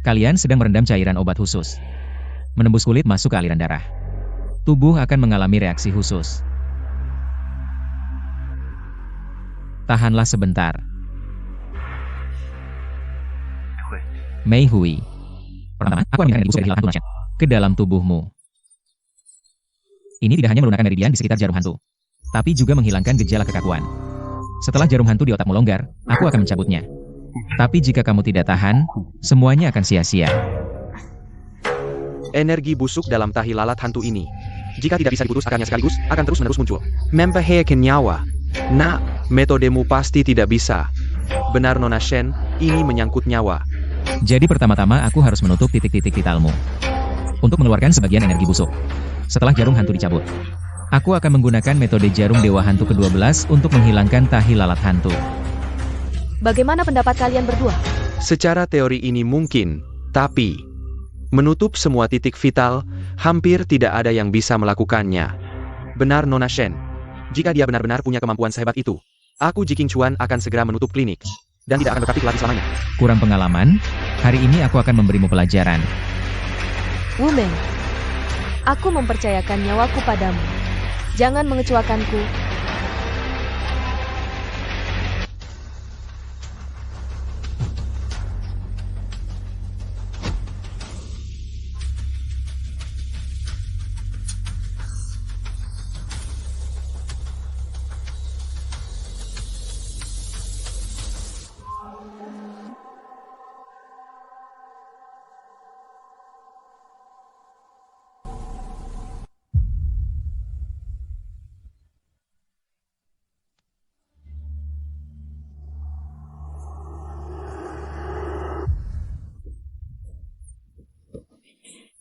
Kalian sedang merendam cairan obat khusus. Menembus kulit masuk ke aliran darah. Tubuh akan mengalami reaksi khusus. Tahanlah sebentar. Mei Hui. Pertama, aku akan menghilangkan energi busuk dari hilang hantu Nashen ke dalam tubuhmu. Ini tidak hanya melunakkan meridian di sekitar jarum hantu, tapi juga menghilangkan gejala kekakuan. Setelah jarum hantu di otakmu longgar, aku akan mencabutnya. Tapi jika kamu tidak tahan, semuanya akan sia-sia. Energi busuk dalam tahi lalat hantu ini, jika tidak bisa diputus akarnya sekaligus, akan terus-menerus muncul. Membahayakan nyawa. Nah, metodemu pasti tidak bisa. Benar Nona Shen, ini menyangkut nyawa. Jadi pertama-tama aku harus menutup titik-titik vitalmu untuk mengeluarkan sebagian energi busuk. Setelah jarum hantu dicabut, aku akan menggunakan metode jarum dewa hantu ke-12 untuk menghilangkan tahi lalat hantu. Bagaimana pendapat kalian berdua? Secara teori ini mungkin, tapi menutup semua titik vital, hampir tidak ada yang bisa melakukannya. Benar Nona Shen. Jika dia benar-benar punya kemampuan sehebat itu, aku Jiking Chuan akan segera menutup klinik dan tidak akan berarti pelatih selamanya. Kurang pengalaman? Hari ini aku akan memberimu pelajaran. Wu Meng, aku mempercayakan nyawaku padamu. Jangan mengecewakanku.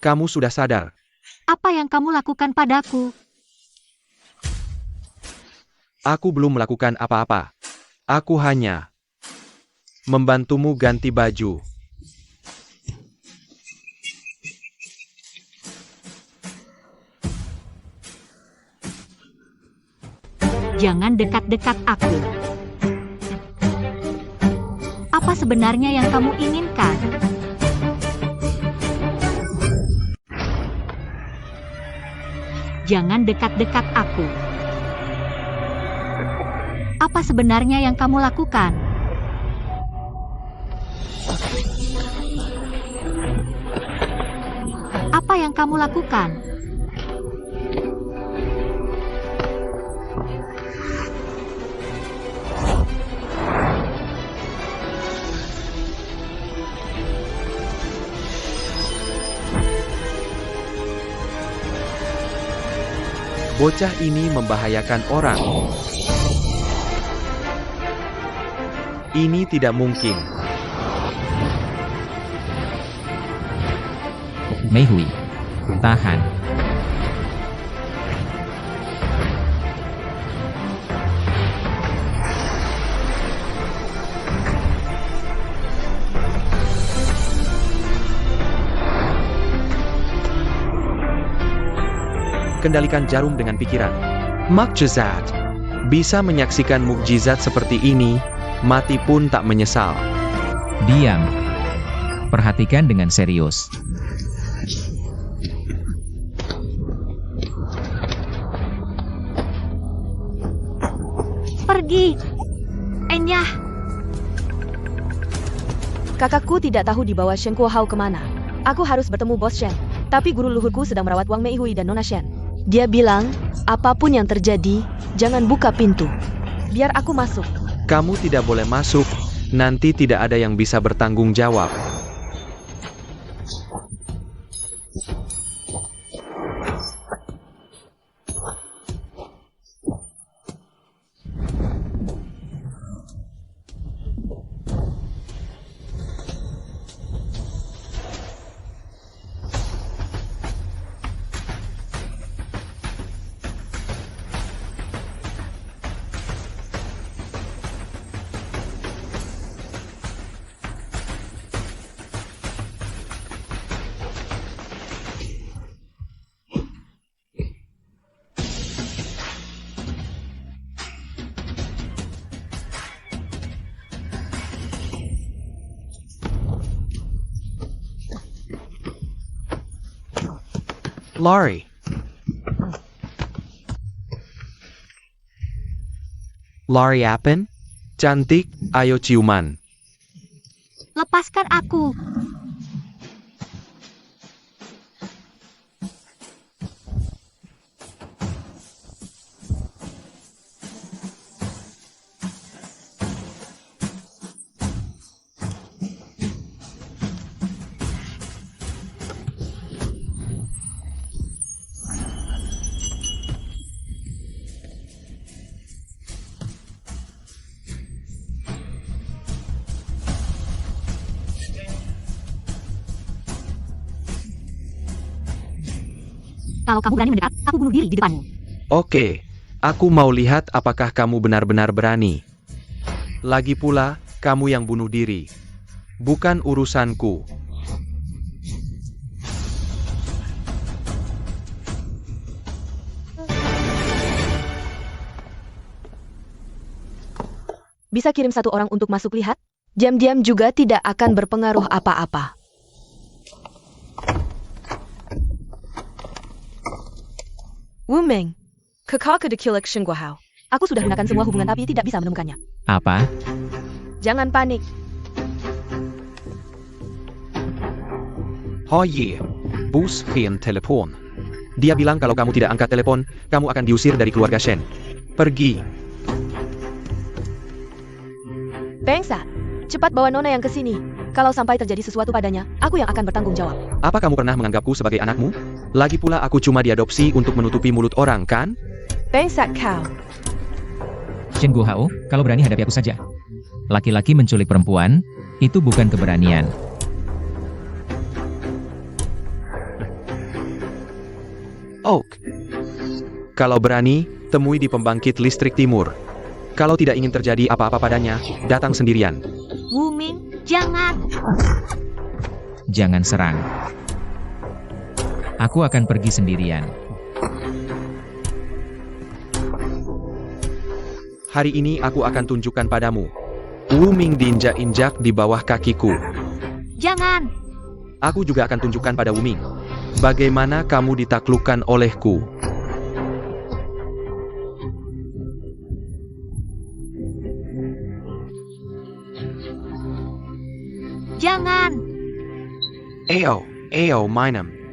Kamu sudah sadar. Apa yang kamu lakukan padaku? Aku belum melakukan apa-apa. Aku hanya membantumu ganti baju. Jangan dekat-dekat aku. Apa sebenarnya yang kamu inginkan? Jangan dekat-dekat aku. Apa sebenarnya yang kamu lakukan? Apa yang kamu lakukan? Bocah ini membahayakan orang. Ini tidak mungkin. Mei Hui, tahan. Kendalikan jarum dengan pikiran. Mukjizat. Bisa menyaksikan mukjizat seperti ini, mati pun tak menyesal. Diam. Perhatikan dengan serius. Pergi. Enyah. Kakakku tidak tahu dibawa Shen Kuo Hao kemana. Aku harus bertemu Bos Shen. Tapi guru luhurku sedang merawat Wang Mei Hui dan Nona Shen. Dia bilang, apapun yang terjadi, jangan buka pintu. Biar aku masuk. Kamu tidak boleh masuk, nanti tidak ada yang bisa bertanggung jawab. Lari. Lari Apen? Cantik, ayo ciuman. Lepaskan aku. Kalau kamu berani mendekat, aku bunuh diri di depanmu. Oke, aku mau lihat apakah kamu benar-benar berani. Lagi pula, kamu yang bunuh diri. Bukan urusanku. Bisa kirim satu orang untuk masuk lihat? Diam-diam juga tidak akan berpengaruh apa-apa. Wu Ming, kekal ke The Kilek Shenguohao. Aku sudah gunakan semua hubungan tapi tidak bisa menemukannya. Apa? Jangan panik. Oh yeah, Bus Hien telepon. Dia bilang kalau kamu tidak angkat telepon, kamu akan diusir dari keluarga Shen. Pergi. Pengsa, cepat bawa Nona yang ke sini. Kalau sampai terjadi sesuatu padanya, aku yang akan bertanggung jawab. Apa kamu pernah menganggapku sebagai anakmu? Lagi pula aku cuma diadopsi untuk menutupi mulut orang, kan? Pengsa kau. Shen Guohao, kalau berani hadapi aku saja. Laki-laki menculik perempuan, itu bukan keberanian. Oak. Kalau berani, temui di pembangkit listrik timur. Kalau tidak ingin terjadi apa-apa padanya, datang sendirian. Wu Ming, jangan. Jangan serang. Aku akan pergi sendirian. Hari ini aku akan tunjukkan padamu. Wu Ming diinjak-injak di bawah kakiku. Jangan. Aku juga akan tunjukkan pada Wu Ming. Bagaimana kamu ditaklukkan olehku. Jangan. Eo, mainem.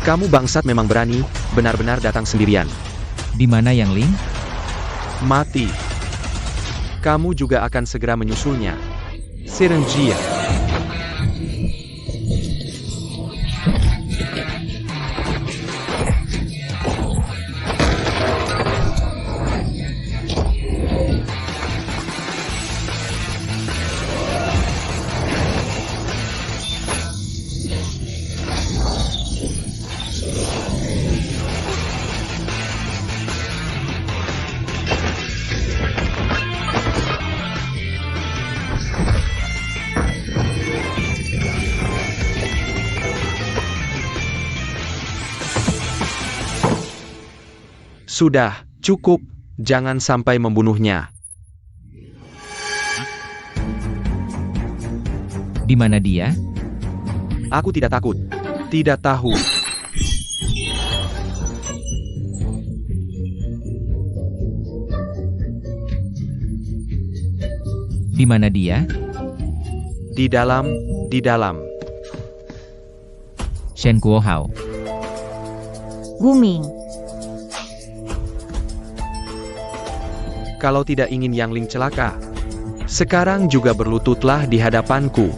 Kamu bangsat memang berani, benar-benar datang sendirian. Di mana Yang Ling? Mati. Kamu juga akan segera menyusulnya. Sirenjia. Sudah, cukup. Jangan sampai membunuhnya. Di mana dia? Aku tidak takut. Tidak tahu. Di mana dia? Di dalam. Shen Guohao. Wu Ming. Kalau tidak ingin Yang Ling celaka, sekarang juga berlututlah di hadapanku.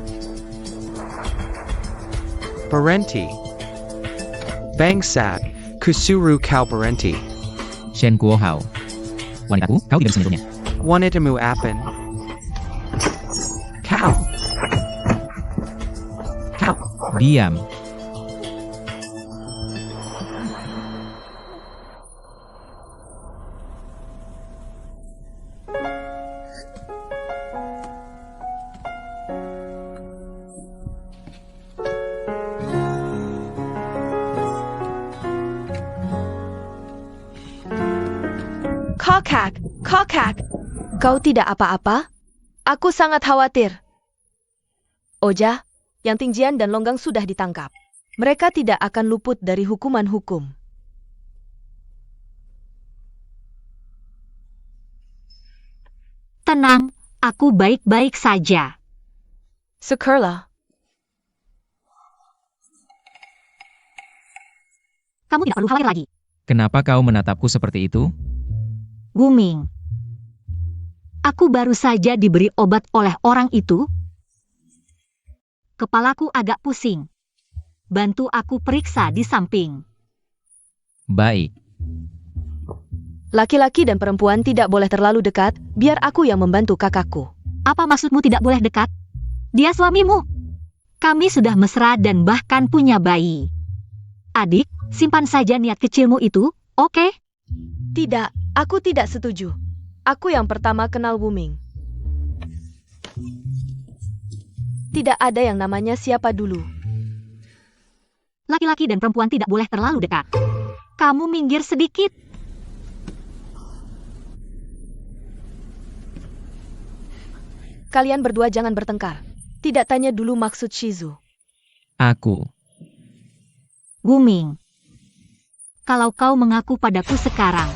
Parenti. Bangsat. Kusuru kau parenti. Shen Guohao. Wanitaku, kau tidak bisa menyentuhnya. Wanitamu apen. Kau. Diam. Kokak, kokak. Kau tidak apa-apa? Aku sangat khawatir. Oja, Yang Tingjian dan Longgang sudah ditangkap. Mereka tidak akan luput dari hukuman hukum. Tenang, aku baik-baik saja. Syukurlah. Kamu tidak perlu khawatir lagi. Kenapa kau menatapku seperti itu? Wuming. Aku baru saja diberi obat oleh orang itu. Kepalaku agak pusing. Bantu aku periksa di samping. Baik. Laki-laki dan perempuan tidak boleh terlalu dekat, biar aku yang membantu kakakku. Apa maksudmu tidak boleh dekat? Dia suamimu. Kami sudah mesra dan bahkan punya bayi. Adik, simpan saja niat kecilmu itu, oke? Tidak, aku tidak setuju. Aku yang pertama kenal Wuming. Tidak ada yang namanya siapa dulu. Laki-laki dan perempuan tidak boleh terlalu dekat. Kamu minggir sedikit. Kalian berdua jangan bertengkar. Tidak tanya dulu maksud Shizu. Aku. Wuming. Kalau kau mengaku padaku sekarang,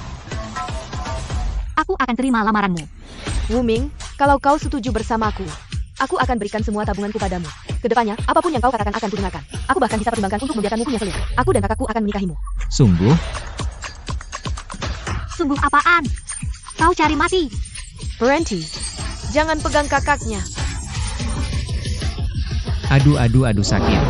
aku akan terima lamaranmu. Wuming, kalau kau setuju bersamaku, aku akan berikan semua tabunganku padamu. Kedepannya, apapun yang kau katakan akan kudengarkan. Aku bahkan bisa pertimbangkan untuk membiarkanmu punya selingkuh. Aku dan kakakku akan menikahimu. Sungguh? Sungguh apaan? Kau cari mati. Berhenti. Jangan pegang kakaknya. Aduh sakit.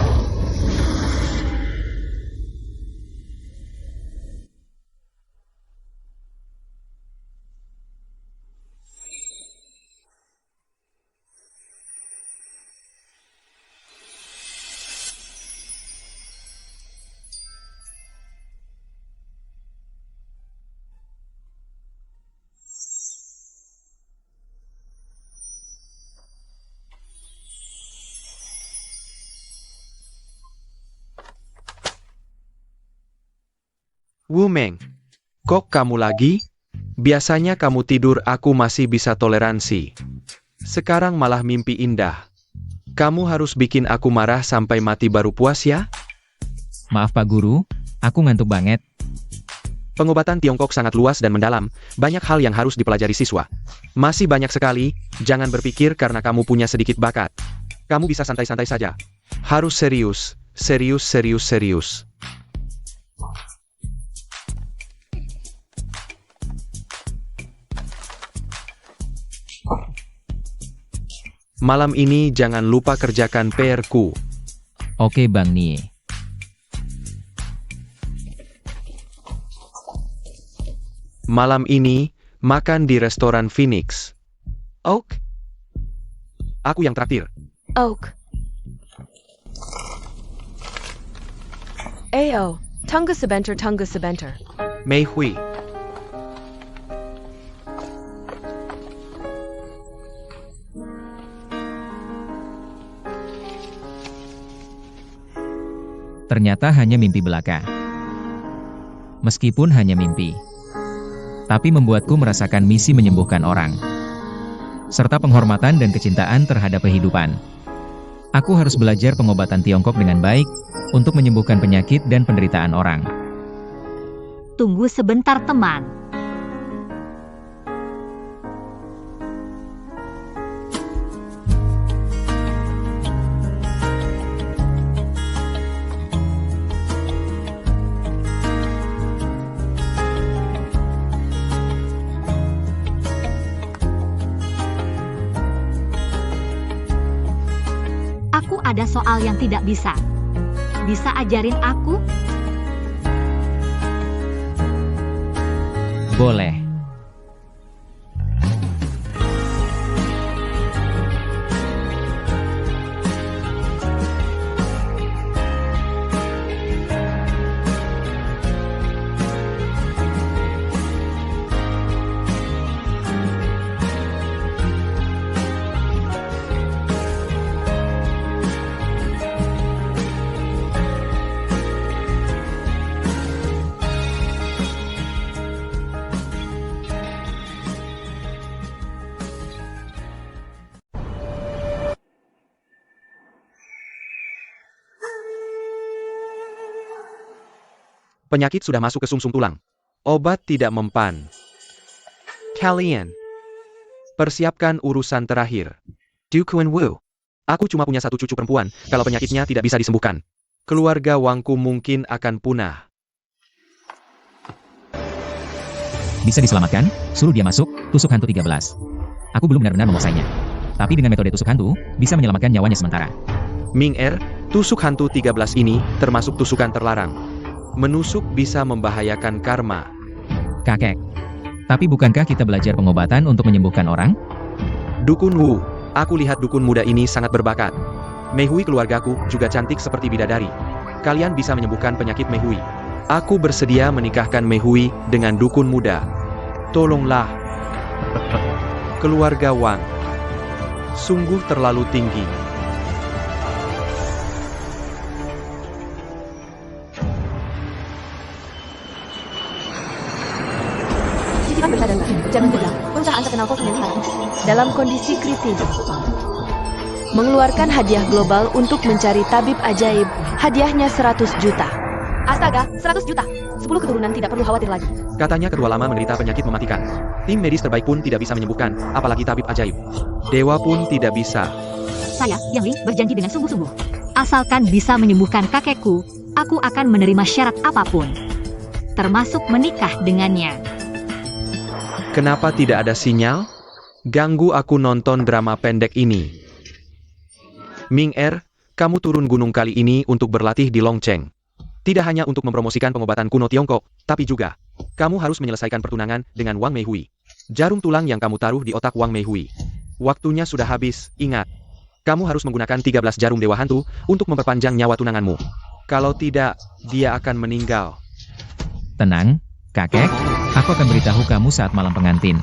Wumeng, kok kamu lagi? Biasanya kamu tidur aku masih bisa toleransi. Sekarang malah mimpi indah. Kamu harus bikin aku marah sampai mati baru puas ya? Maaf Pak Guru, aku ngantuk banget. Pengobatan Tiongkok sangat luas dan mendalam, banyak hal yang harus dipelajari siswa. Masih banyak sekali, jangan berpikir karena kamu punya sedikit bakat. Kamu bisa santai-santai saja. Harus serius, serius. Malam ini jangan lupa kerjakan PR-ku. Oke Bang Nie. Malam ini, makan di restoran Phoenix. Oak? Aku yang traktir. Oak. Ayo, tunggu sebentar. Mei Hui. Ternyata hanya mimpi belaka. Meskipun hanya mimpi, tapi membuatku merasakan misi menyembuhkan orang, serta penghormatan dan kecintaan terhadap kehidupan. Aku harus belajar pengobatan Tiongkok dengan baik, untuk menyembuhkan penyakit dan penderitaan orang. Tunggu sebentar teman. Aku ada soal yang tidak bisa. Bisa ajarin aku? Boleh. Penyakit sudah masuk ke sumsum tulang. Obat tidak mempan. Kalian, persiapkan urusan terakhir. Du Kuan Wu. Aku cuma punya satu cucu perempuan, kalau penyakitnya tidak bisa disembuhkan. Keluarga Wangku mungkin akan punah. Bisa diselamatkan, suruh dia masuk, tusuk hantu 13. Aku belum benar-benar menguasainya. Tapi dengan metode tusuk hantu, bisa menyelamatkan nyawanya sementara. Ming tusuk hantu 13 ini termasuk tusukan terlarang. Menusuk bisa membahayakan karma. Kakek. Tapi bukankah kita belajar pengobatan untuk menyembuhkan orang? Dukun Wu, aku lihat dukun muda ini sangat berbakat. Mei Hui keluargaku juga cantik seperti bidadari. Kalian bisa menyembuhkan penyakit Mei Hui. Aku bersedia menikahkan Mei Hui dengan dukun muda. Tolonglah. Keluarga Wang. Sungguh terlalu tinggi. Titipan berita darurat. Jangan gegap. Perusahaan terkenal kok punya 5. Dalam kondisi kritis. Mengeluarkan hadiah global untuk mencari tabib ajaib. Hadiahnya 100 juta. Astaga, 100 juta. 10 keturunan tidak perlu khawatir lagi. Katanya kedua lama menderita penyakit mematikan. Tim medis terbaik pun tidak bisa menyembuhkan, apalagi tabib ajaib. Dewa pun tidak bisa. Saya, Yang Li, berjanji dengan sungguh-sungguh. Asalkan bisa menyembuhkan kakekku, aku akan menerima syarat apapun. Termasuk menikah dengannya. Kenapa tidak ada sinyal? Ganggu aku nonton drama pendek ini. Ming kamu turun gunung kali ini untuk berlatih di Longcheng. Tidak hanya untuk mempromosikan pengobatan kuno Tiongkok, tapi juga, kamu harus menyelesaikan pertunangan dengan Wang Mei Hui. Jarum tulang yang kamu taruh di otak Wang Mei Hui. Waktunya sudah habis, ingat. Kamu harus menggunakan 13 jarum dewa hantu untuk memperpanjang nyawa tunanganmu. Kalau tidak, dia akan meninggal. Tenang, kakek. Aku akan beritahu kamu saat malam pengantin.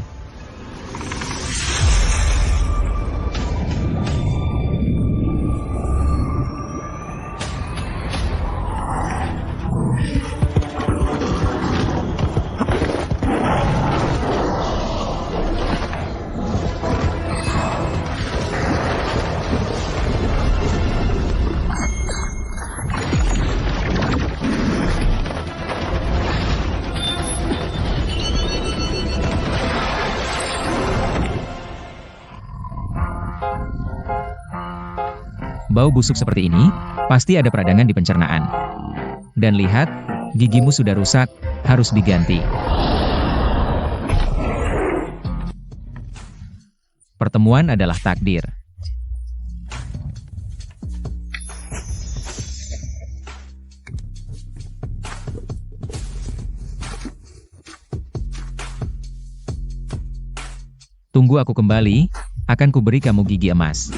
Bau busuk seperti ini, pasti ada peradangan di pencernaan. Dan lihat, gigimu sudah rusak, harus diganti. Pertemuan adalah takdir. Tunggu aku kembali, akan kuberi kamu gigi emas.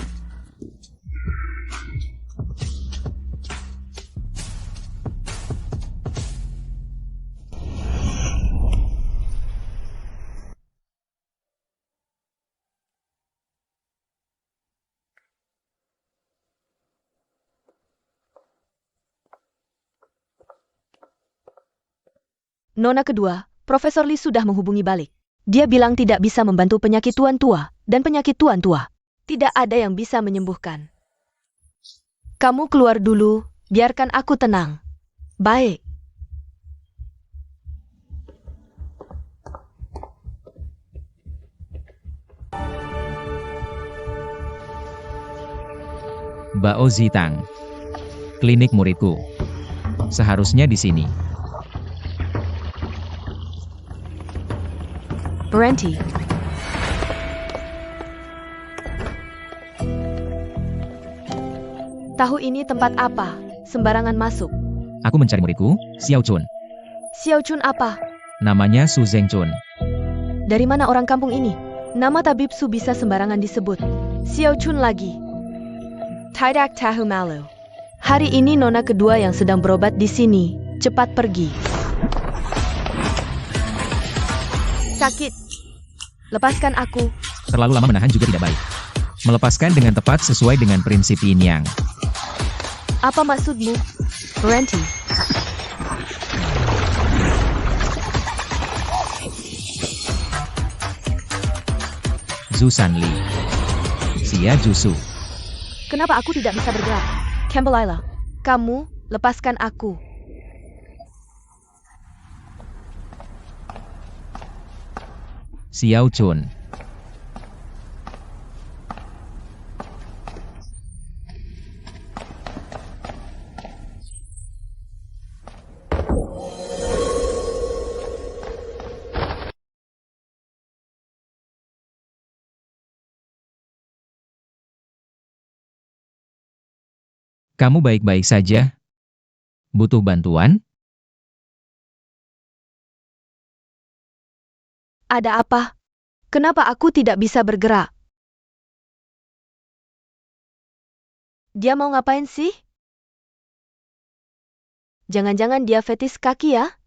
Nona kedua, Profesor Li sudah menghubungi balik. Dia bilang tidak bisa membantu penyakit tuan tua, dan penyakit tuan tua. Tidak ada yang bisa menyembuhkan. Kamu keluar dulu, biarkan aku tenang. Baik. Bao Zitang. Klinik muridku. Seharusnya di sini. Berhenti. Tahu ini tempat apa? Sembarangan masuk. Aku mencari muridku, Xiao Chun. Xiao Chun apa? Namanya Su Zeng Chun. Dari mana orang kampung ini? Nama tabib Su bisa sembarangan disebut. Xiao Chun lagi. Tidak tahu malu. Hari ini nona kedua yang sedang berobat di sini. Cepat pergi. Sakit. Lepaskan aku. Terlalu lama menahan juga tidak baik. Melepaskan dengan tepat sesuai dengan prinsip yin yang. Apa maksudmu? Berhenti. Zusan Li. Xia Jusu. Kenapa aku tidak bisa bergerak? Campbell, kamu lepaskan aku. Xiao Chun. Kamu baik-baik saja? Butuh bantuan? Ada apa? Kenapa aku tidak bisa bergerak? Dia mau ngapain sih? Jangan-jangan dia fetis kaki ya?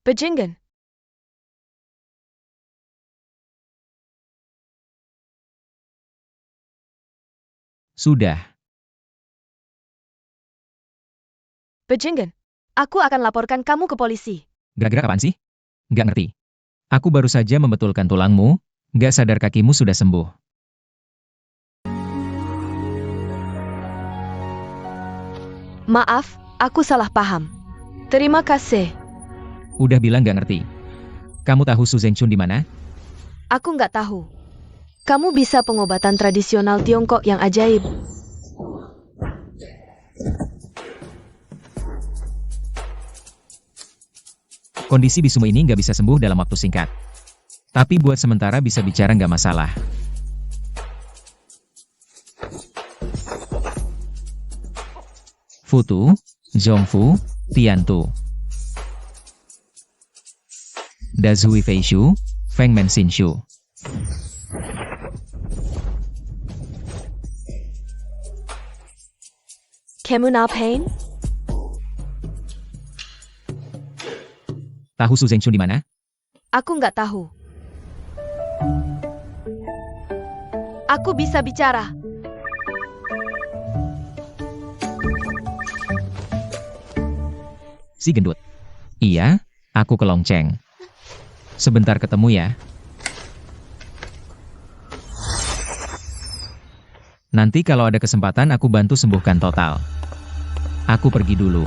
Bajingan. Sudah. Bajingan. Aku akan laporkan kamu ke polisi. Gerak-gerak apaan sih? Nggak ngerti. Aku baru saja membetulkan tulangmu, nggak sadar kakimu sudah sembuh. Maaf, aku salah paham. Terima kasih. Udah bilang nggak ngerti. Kamu tahu Su Zhengchun di mana? Aku nggak tahu. Kamu bisa pengobatan tradisional Tiongkok yang ajaib. Kondisi Bisumu ini nggak bisa sembuh dalam waktu singkat. Tapi buat sementara bisa bicara nggak masalah. Futu, Zhongfu, Tiantu. Dazhui Feishu, Feng Menxinshu. Kamu ngapain? Tahu Su Zhengchun di mana? Aku nggak tahu. Aku bisa bicara. Si gendut. Iya, aku ke Longcheng. Sebentar ketemu ya. Nanti kalau ada kesempatan aku bantu sembuhkan total. Aku pergi dulu.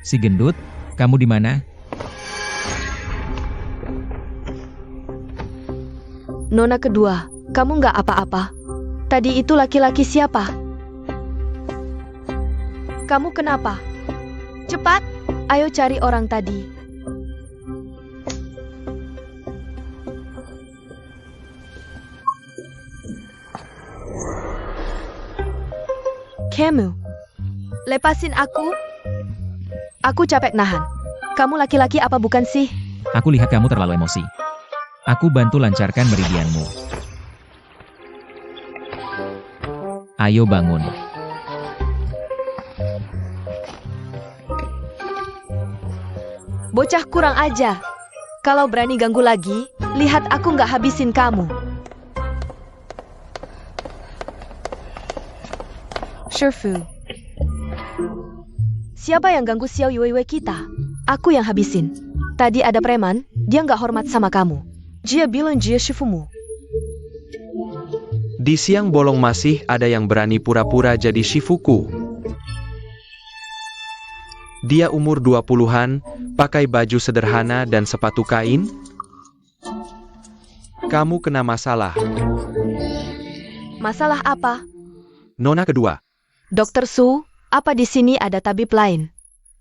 Si gendut, kamu di mana? Nona kedua, kamu nggak apa-apa. Tadi itu laki-laki siapa? Kamu kenapa? Cepat, ayo cari orang tadi. Kamu, lepasin aku. Aku capek nahan. Kamu laki-laki apa bukan sih? Aku lihat kamu terlalu emosi. Aku bantu lancarkan meridianmu. Ayo bangun. Bocah kurang ajar. Kalau berani ganggu lagi, lihat aku nggak habisin kamu. Shifu. Siapa yang ganggu Xiao Yuiwei kita? Aku yang habisin. Tadi ada preman, dia nggak hormat sama kamu. Dia bilang dia shifumu. Di siang bolong masih ada yang berani pura-pura jadi shifuku. Dia umur 20-an, pakai baju sederhana dan sepatu kain. Kamu kena masalah. Masalah apa? Nona kedua. Dokter Su, apa di sini ada tabib lain?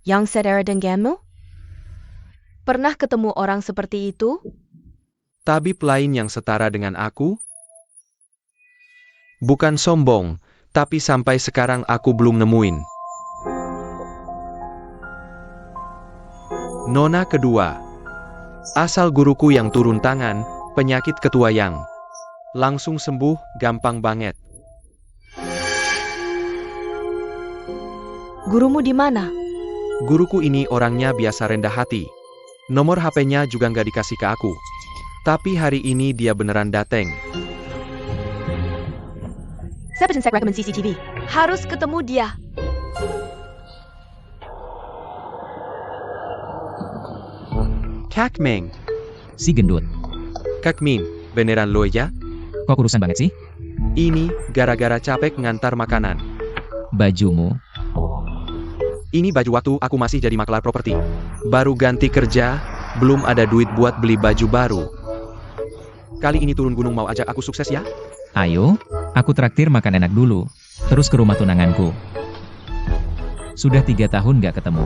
Yang saudara denganmu? Pernah ketemu orang seperti itu? Tabib lain yang setara dengan aku? Bukan sombong, tapi sampai sekarang aku belum nemuin. Nona kedua. Asal guruku yang turun tangan, penyakit ketua yang langsung sembuh, gampang banget. Gurumu di mana? Guruku ini orangnya biasa rendah hati. Nomor HP-nya juga nggak dikasih ke aku. Tapi hari ini dia beneran dateng. Saya pesen rekomend CCTV. Harus ketemu dia. Kak Meng. Si gendut. Kak Min, beneran lo ya? Kok urusan banget sih? Ini, gara-gara capek ngantar makanan. Bajumu. Ini baju waktu aku masih jadi makelar properti. Baru ganti kerja, belum ada duit buat beli baju baru. Kali ini turun gunung mau ajak aku sukses ya? Ayo, aku traktir makan enak dulu. Terus ke rumah tunanganku. Sudah 3 tahun gak ketemu.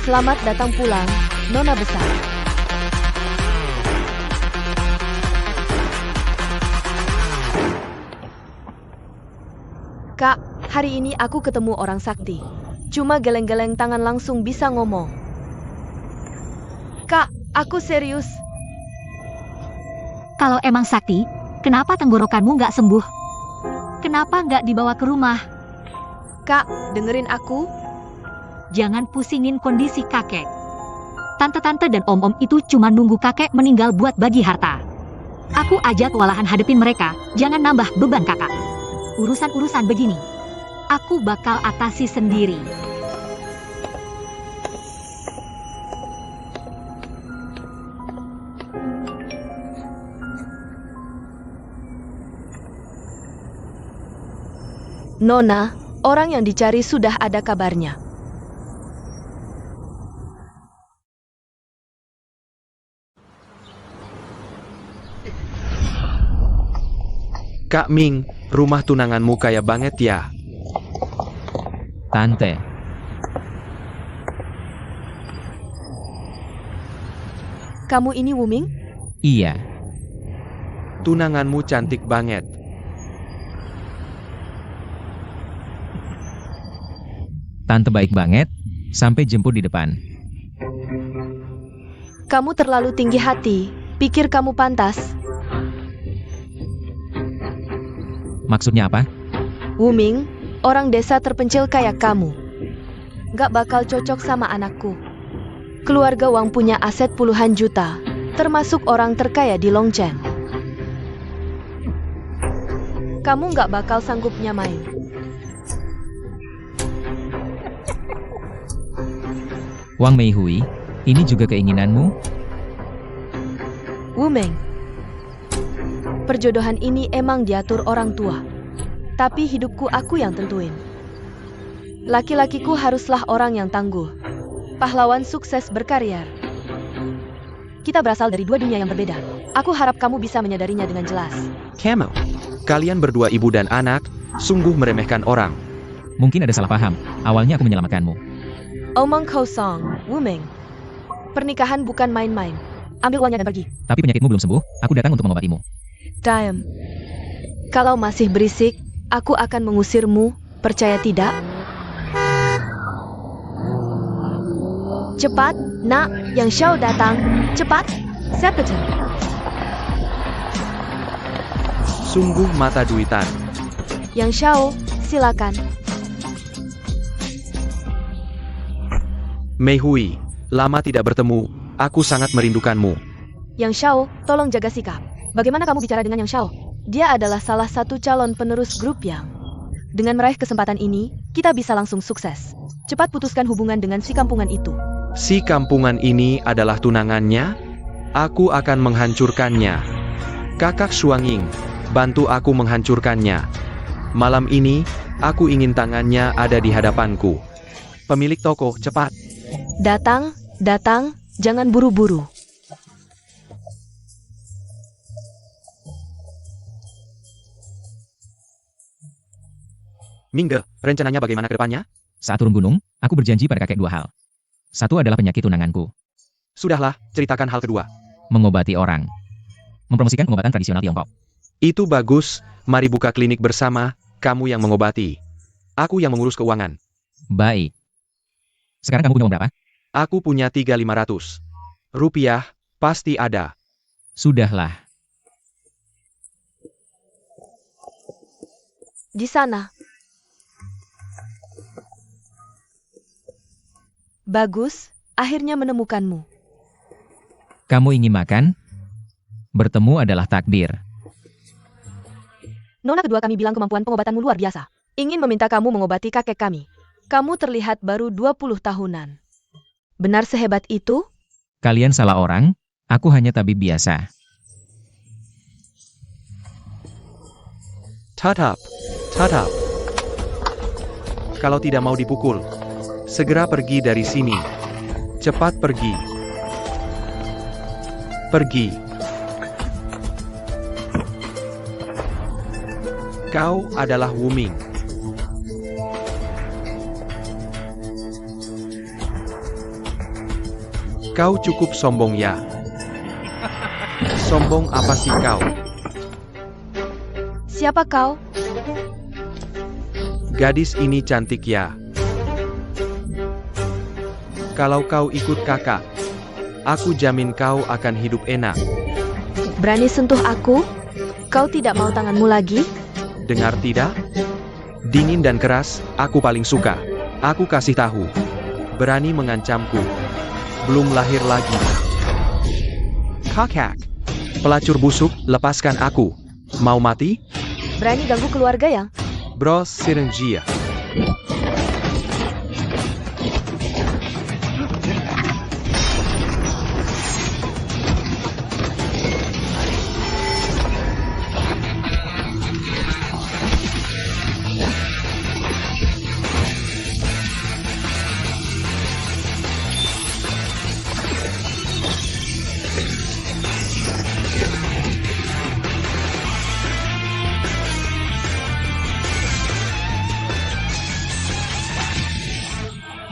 Selamat datang pulang, Nona besar. Kak, hari ini aku ketemu orang sakti. Cuma geleng-geleng tangan langsung bisa ngomong. Kak, aku serius. Kalau emang sakti, kenapa tenggorokanmu nggak sembuh? Kenapa nggak dibawa ke rumah? Kak, dengerin aku. Jangan pusingin kondisi kakek. Tante-tante dan om-om itu cuma nunggu kakek meninggal buat bagi harta. Aku aja kewalahan hadepin mereka, jangan nambah beban kakak. Urusan-urusan begini, aku bakal atasi sendiri. Nona, orang yang dicari sudah ada kabarnya. Kak Ming, rumah tunanganmu kaya banget ya. Tante, Kamu ini Wuming? iya. Tunanganmu cantik banget. Tante baik banget, sampai jemput di depan. Kamu terlalu tinggi hati. Pikir kamu pantas. Maksudnya apa? Wuming, orang desa terpencil kayak kamu. Gak bakal cocok sama anakku. Keluarga Wang punya aset puluhan juta, termasuk orang terkaya di Longchen. Kamu gak bakal sanggup nyamain. Wang Meihui, ini juga keinginanmu? Wuming, perjodohan ini emang diatur orang tua. Tapi hidupku aku yang tentuin. Laki-lakiku haruslah orang yang tangguh. Pahlawan sukses berkarir. Kita berasal dari dua dunia yang berbeda. Aku harap kamu bisa menyadarinya dengan jelas. Camel, kalian berdua ibu dan anak, sungguh meremehkan orang. Mungkin ada salah paham. Awalnya aku menyelamatkanmu. Omong kosong, Wuming. Pernikahan bukan main-main. Ambil uangnya dan pergi. Tapi penyakitmu belum sembuh, aku datang untuk mengobatimu. Diam. Kalau masih berisik, aku akan mengusirmu, percaya tidak? Cepat, nak, Yang Xiao datang. Cepat, Septon. Sungguh mata duitan. Yang Xiao, silakan. Meihui, lama tidak bertemu, aku sangat merindukanmu. Yang Xiao, tolong jaga sikap. Bagaimana kamu bicara dengan Yang Xiao? Dia adalah salah satu calon penerus grup Yang. Dengan meraih kesempatan ini, kita bisa langsung sukses. Cepat putuskan hubungan dengan si kampungan itu. Si kampungan ini adalah tunangannya? Aku akan menghancurkannya. Kakak Shuanging, bantu aku menghancurkannya. Malam ini, aku ingin tangannya ada di hadapanku. Pemilik toko, cepat. Datang, jangan buru-buru. Mingde, rencananya bagaimana ke depannya? Saat turun gunung, aku berjanji pada kakek 2 hal. Satu adalah penyakit tunanganku. Sudahlah, ceritakan hal kedua. Mengobati orang. Mempromosikan pengobatan tradisional Tiongkok. Itu bagus, mari buka klinik bersama, kamu yang mengobati. Aku yang mengurus keuangan. Baik. Sekarang kamu punya uang berapa? Aku punya 3.500 rupiah, pasti ada. Sudahlah. Di sana. Bagus, akhirnya menemukanmu. Kamu ingin makan? Bertemu adalah takdir. Nona kedua kami bilang kemampuan pengobatanmu luar biasa. Ingin meminta kamu mengobati kakek kami. Kamu terlihat baru 20 tahunan. Benar sehebat itu? Kalian salah orang, aku hanya tabib biasa. Tatap. Kalau tidak mau dipukul, segera pergi dari sini. Cepat pergi. Pergi. Kau adalah Wu Ming. Kau cukup sombong ya. Sombong apa sih kau? Siapa kau? Gadis ini cantik ya. Kalau kau ikut kakak, aku jamin kau akan hidup enak. Berani sentuh aku? Kau tidak mau tanganmu lagi? Dengar tidak? Dingin dan keras, aku paling suka. Aku kasih tahu. Berani mengancamku. Belum lahir lagi. Kakak. Pelacur busuk, lepaskan aku. Mau mati? Berani ganggu keluarga ya? Bros Sirengia.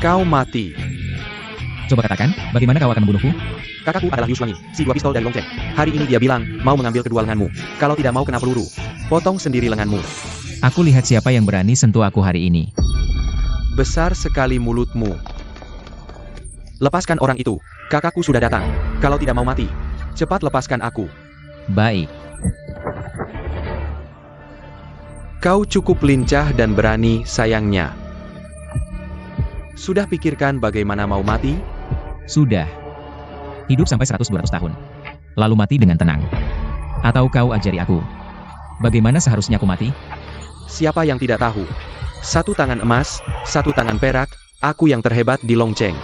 Kau mati. Coba katakan, bagaimana kau akan membunuhku? Kakakku adalah Liu Shuangyi, si dua pistol dari Long Zheng. Hari ini dia bilang, mau mengambil kedua lenganmu. Kalau tidak mau kena peluru, potong sendiri lenganmu. Aku lihat siapa yang berani sentuh aku hari ini. Besar sekali mulutmu. Lepaskan orang itu. Kakakku sudah datang. Kalau tidak mau mati, cepat lepaskan aku. Baik. Kau cukup lincah dan berani, sayangnya. Sudah pikirkan bagaimana mau mati? Sudah. Hidup sampai 100-200 tahun. Lalu mati dengan tenang. Atau kau ajari aku. Bagaimana seharusnya aku mati? Siapa yang tidak tahu? Satu tangan emas, satu tangan perak, aku yang terhebat di Long Zheng.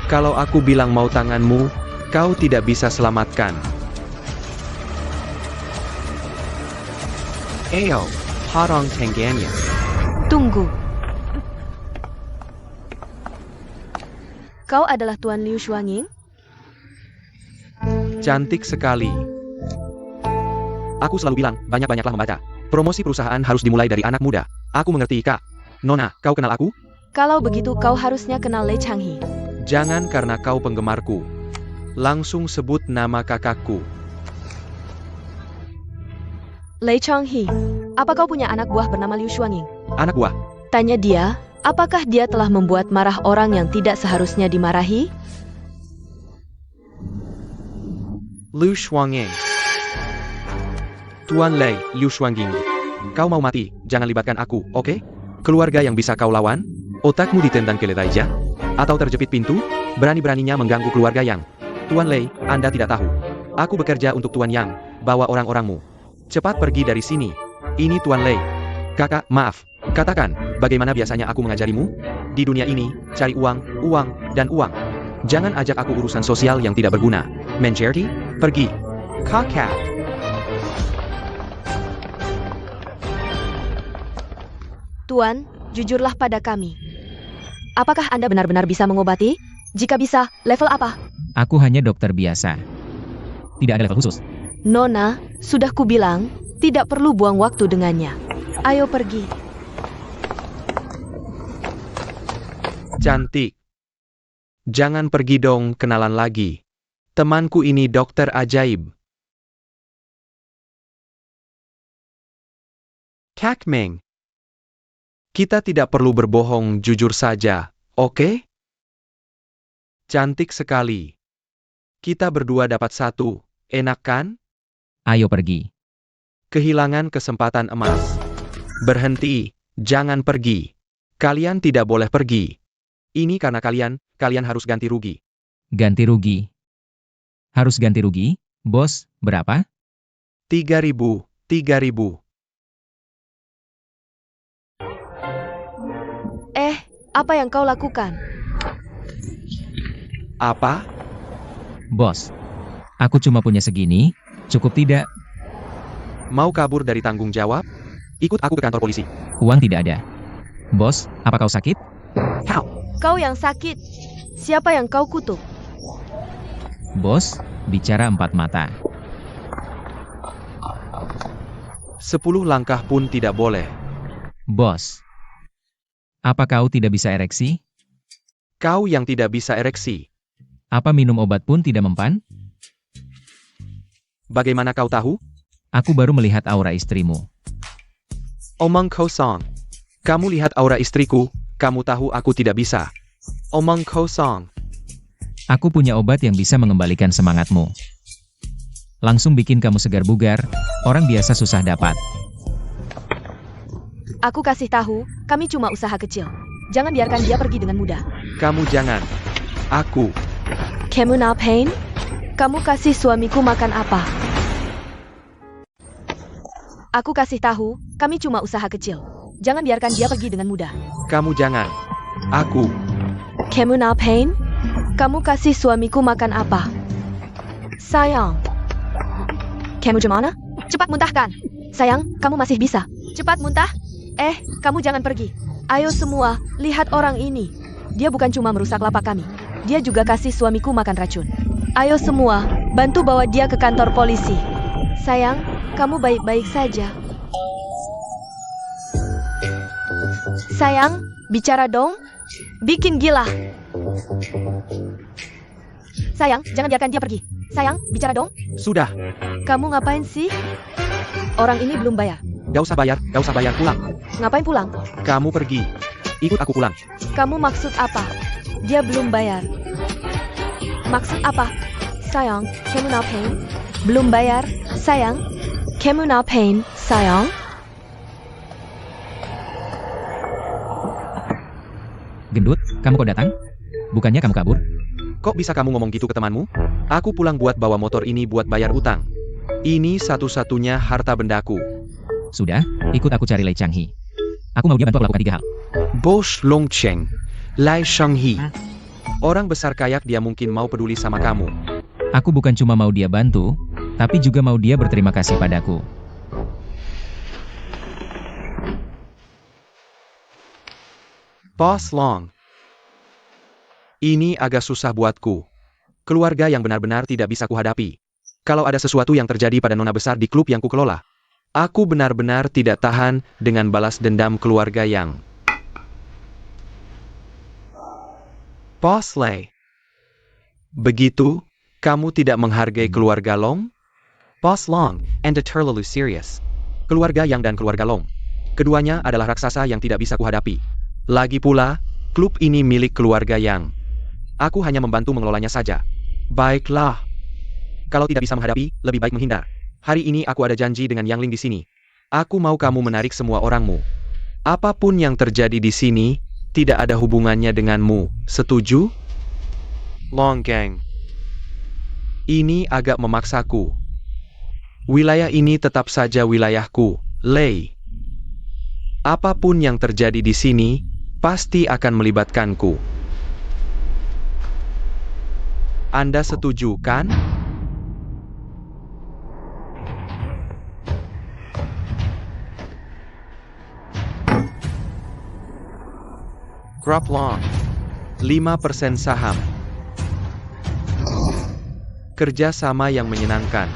Kalau aku bilang mau tanganmu, kau tidak bisa selamatkan. Ayo, Harong Tengganya. Tunggu. Kau adalah Tuan Liu Shuangyi? Cantik sekali. Aku selalu bilang, banyak-banyaklah membaca. Promosi perusahaan harus dimulai dari anak muda. Aku mengerti, Kak. Nona, kau kenal aku? Kalau begitu kau harusnya kenal Lei Changhe. Jangan karena kau penggemarku. Langsung sebut nama kakakku. Lei Changhe, apa kau punya anak buah bernama Liu Shuangyi? Anak buah. Tanya dia, apakah dia telah membuat marah orang yang tidak seharusnya dimarahi? Liu Shuangyi. Tuan Lei, Liu Shuangyi. Kau mau mati, jangan libatkan aku, oke? Keluarga yang bisa kau lawan? Otakmu ditendang keledai aja? Atau terjepit pintu? Berani-beraninya mengganggu keluarga yang... Tuan Lei, Anda tidak tahu. Aku bekerja untuk Tuan Yang, bawa orang-orangmu. Cepat pergi dari sini. Ini Tuan Lei. Kakak, maaf. Katakan, bagaimana biasanya aku mengajarimu? Di dunia ini, cari uang, uang, dan uang. Jangan ajak aku urusan sosial yang tidak berguna. Mencerti? Pergi. Kakak. Tuan, jujurlah pada kami. Apakah Anda benar-benar bisa mengobati? Jika bisa, level apa? Aku hanya dokter biasa. Tidak ada level khusus. Nona, sudah kubilang, tidak perlu buang waktu dengannya. Ayo pergi. Cantik. Jangan pergi dong, kenalan lagi. Temanku ini dokter ajaib. Kak Meng. Kita tidak perlu berbohong, jujur saja, oke? Cantik sekali. Kita berdua dapat satu, enak kan? Ayo pergi. Kehilangan kesempatan emas. Berhenti, jangan pergi. Kalian tidak boleh pergi. Ini karena kalian harus ganti rugi. Ganti rugi. Harus ganti rugi? Bos, berapa? 3.000, 3.000. Apa yang kau lakukan? Apa? Bos, aku cuma punya segini, cukup tidak? Mau kabur dari tanggung jawab? Ikut aku ke kantor polisi. Uang tidak ada. Bos, apa kau sakit? Kau yang sakit. Siapa yang kau kutuk? Bos, bicara empat mata. 10 langkah pun tidak boleh. Bos, apa kau tidak bisa ereksi? Kau yang tidak bisa ereksi. Apa minum obat pun tidak mempan? Bagaimana kau tahu? Aku baru melihat aura istrimu. Omong kosong. Kamu lihat aura istriku, kamu tahu aku tidak bisa. Omong kosong. Aku punya obat yang bisa mengembalikan semangatmu. Langsung bikin kamu segar bugar, orang biasa susah dapat. Aku kasih tahu, kami cuma usaha kecil. Jangan biarkan dia pergi dengan mudah. Kamu jangan. Aku. Kamu ngapain? Kamu kasih suamiku makan apa? Aku kasih tahu, kami cuma usaha kecil. Jangan biarkan dia pergi dengan mudah. Kamu jangan. Aku. Kamu ngapain? Kamu kasih suamiku makan apa? Sayang. Kamu gimana? Cepat muntahkan. Sayang, kamu masih bisa. Cepat muntah. Kamu jangan pergi. Ayo semua, lihat orang ini. Dia bukan cuma merusak lapak kami. Dia juga kasih suamiku makan racun. Ayo semua, bantu bawa dia ke kantor polisi. Sayang, kamu baik-baik saja. Sayang, bicara dong. Bikin gila. Sayang, jangan biarkan dia pergi. Sayang, bicara dong. Sudah. Kamu ngapain sih? Orang ini belum bayar. Gak usah bayar, pulang. Ngapain pulang? Kamu pergi. Ikut aku pulang. Kamu maksud apa? Dia belum bayar. Maksud apa? Sayang, kamu ngapain? Belum bayar. Sayang, kamu ngapain? Sayang. Gendut, kamu kok datang? Bukannya kamu kabur? Kok bisa kamu ngomong gitu ke temanmu? Aku pulang buat bawa motor ini buat bayar utang. Ini satu-satunya harta bendaku. Sudah, ikut aku cari Lei Changhi. Aku mau dia bantu aku lakukan 3 hal. Bos Longcheng, Lai Shanghi. Orang besar kayak dia mungkin mau peduli sama kamu. Aku bukan cuma mau dia bantu, tapi juga mau dia berterima kasih padaku. Boss Long. Ini agak susah buatku. Keluarga yang benar-benar tidak bisa kuhadapi. Kalau ada sesuatu yang terjadi pada nona besar di klub yang kukelola, aku benar-benar tidak tahan dengan balas dendam keluarga yang... Boss Lei. Begitu, kamu tidak menghargai keluarga Long? Boss Long, and terlalu serius. Keluarga Yang dan keluarga Long. Keduanya adalah raksasa yang tidak bisa kuhadapi. Lagi pula, klub ini milik keluarga Yang. Aku hanya membantu mengelolanya saja. Baiklah. Kalau tidak bisa menghadapi, lebih baik menghindar. Hari ini aku ada janji dengan Yang Ling di sini. Aku mau kamu menarik semua orangmu. Apapun yang terjadi di sini, tidak ada hubungannya denganmu. Setuju? Long Gang. Ini agak memaksaku. Wilayah ini tetap saja wilayahku, Lei. Apapun yang terjadi di sini, pasti akan melibatkanku. Anda setuju, kan? Grup Long. 5% saham. Kerja sama yang menyenangkan.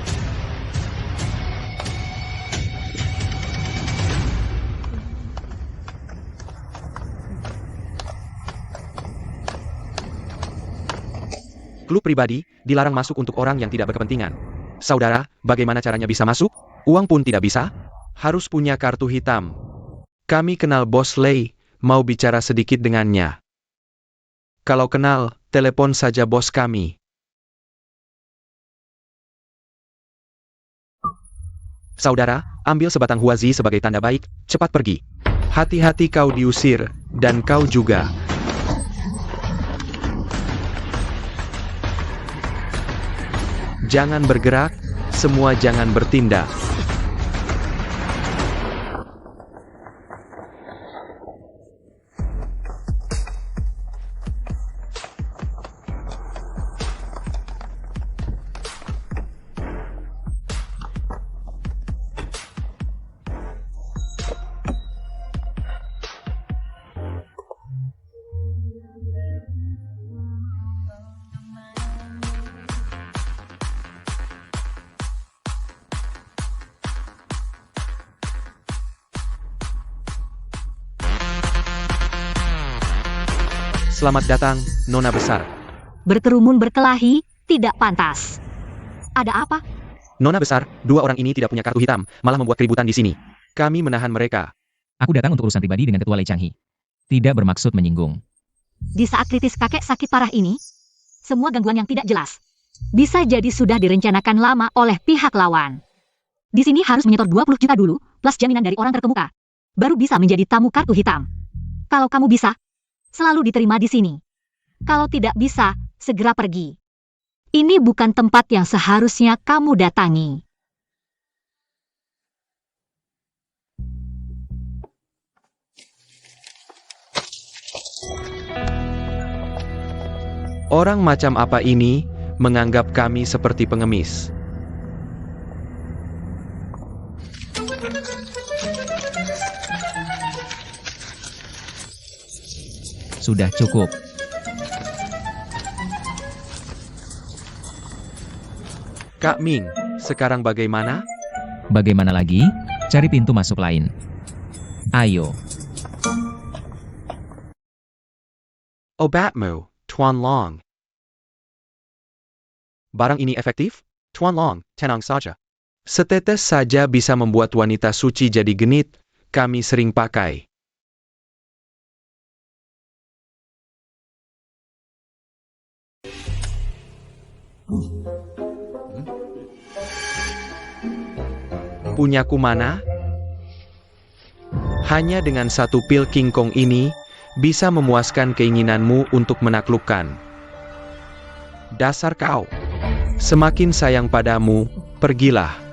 Klub pribadi, dilarang masuk untuk orang yang tidak berkepentingan. Saudara, bagaimana caranya bisa masuk? Uang pun tidak bisa? Harus punya kartu hitam. Kami kenal Bos Lei, mau bicara sedikit dengannya. Kalau kenal, telepon saja bos kami. Saudara, ambil sebatang huazi sebagai tanda baik, cepat pergi. Hati-hati kau diusir, dan kau juga. Jangan bergerak, semua jangan bertindak. Selamat datang, Nona Besar. Berkerumun berkelahi, tidak pantas. Ada apa? Nona Besar, dua orang ini tidak punya kartu hitam, malah membuat keributan di sini. Kami menahan mereka. Aku datang untuk urusan pribadi dengan Ketua Lei Changhi. Tidak bermaksud menyinggung. Di saat kritis kakek sakit parah ini, semua gangguan yang tidak jelas bisa jadi sudah direncanakan lama oleh pihak lawan. Di sini harus menyetor 20 juta dulu, plus jaminan dari orang terkemuka. Baru bisa menjadi tamu kartu hitam. Kalau kamu bisa, selalu diterima di sini. Kalau tidak bisa, segera pergi. Ini bukan tempat yang seharusnya kamu datangi. Orang macam apa ini menganggap kami seperti pengemis? Sudah cukup. Kak Ming, sekarang bagaimana? Bagaimana lagi? Cari pintu masuk lain. Ayo. Obatmu, Tuan Long. Barang ini efektif? Tuan Long, tenang saja. Setetes saja bisa membuat wanita suci jadi genit, kami sering pakai. Punyaku mana? Hanya dengan satu pil King Kong ini, bisa memuaskan keinginanmu untuk menaklukkan. Dasar kau. Semakin sayang padamu, pergilah.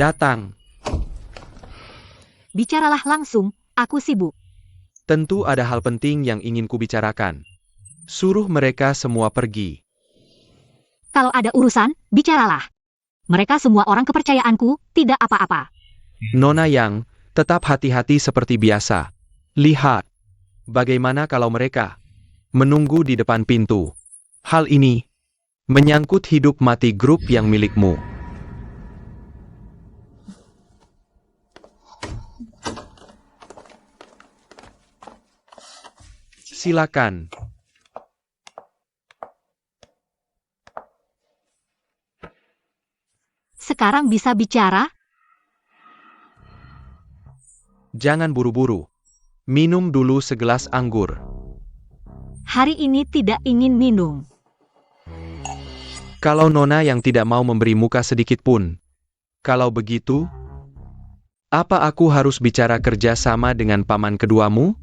Datang. Bicaralah langsung, aku sibuk. Tentu ada hal penting yang ingin kubicarakan. Suruh mereka semua pergi. Kalau ada urusan, bicaralah. Mereka semua orang kepercayaanku, tidak apa-apa. Nona Yang, tetap hati-hati seperti biasa. Lihat. Bagaimana kalau mereka menunggu di depan pintu? Hal ini menyangkut hidup mati grup yang milikmu. Silakan. Sekarang bisa bicara? Jangan buru-buru. Minum dulu segelas anggur. Hari ini tidak ingin minum. Kalau Nona yang tidak mau memberi muka sedikit pun. Kalau begitu, apa aku harus bicara kerja sama dengan paman keduamu?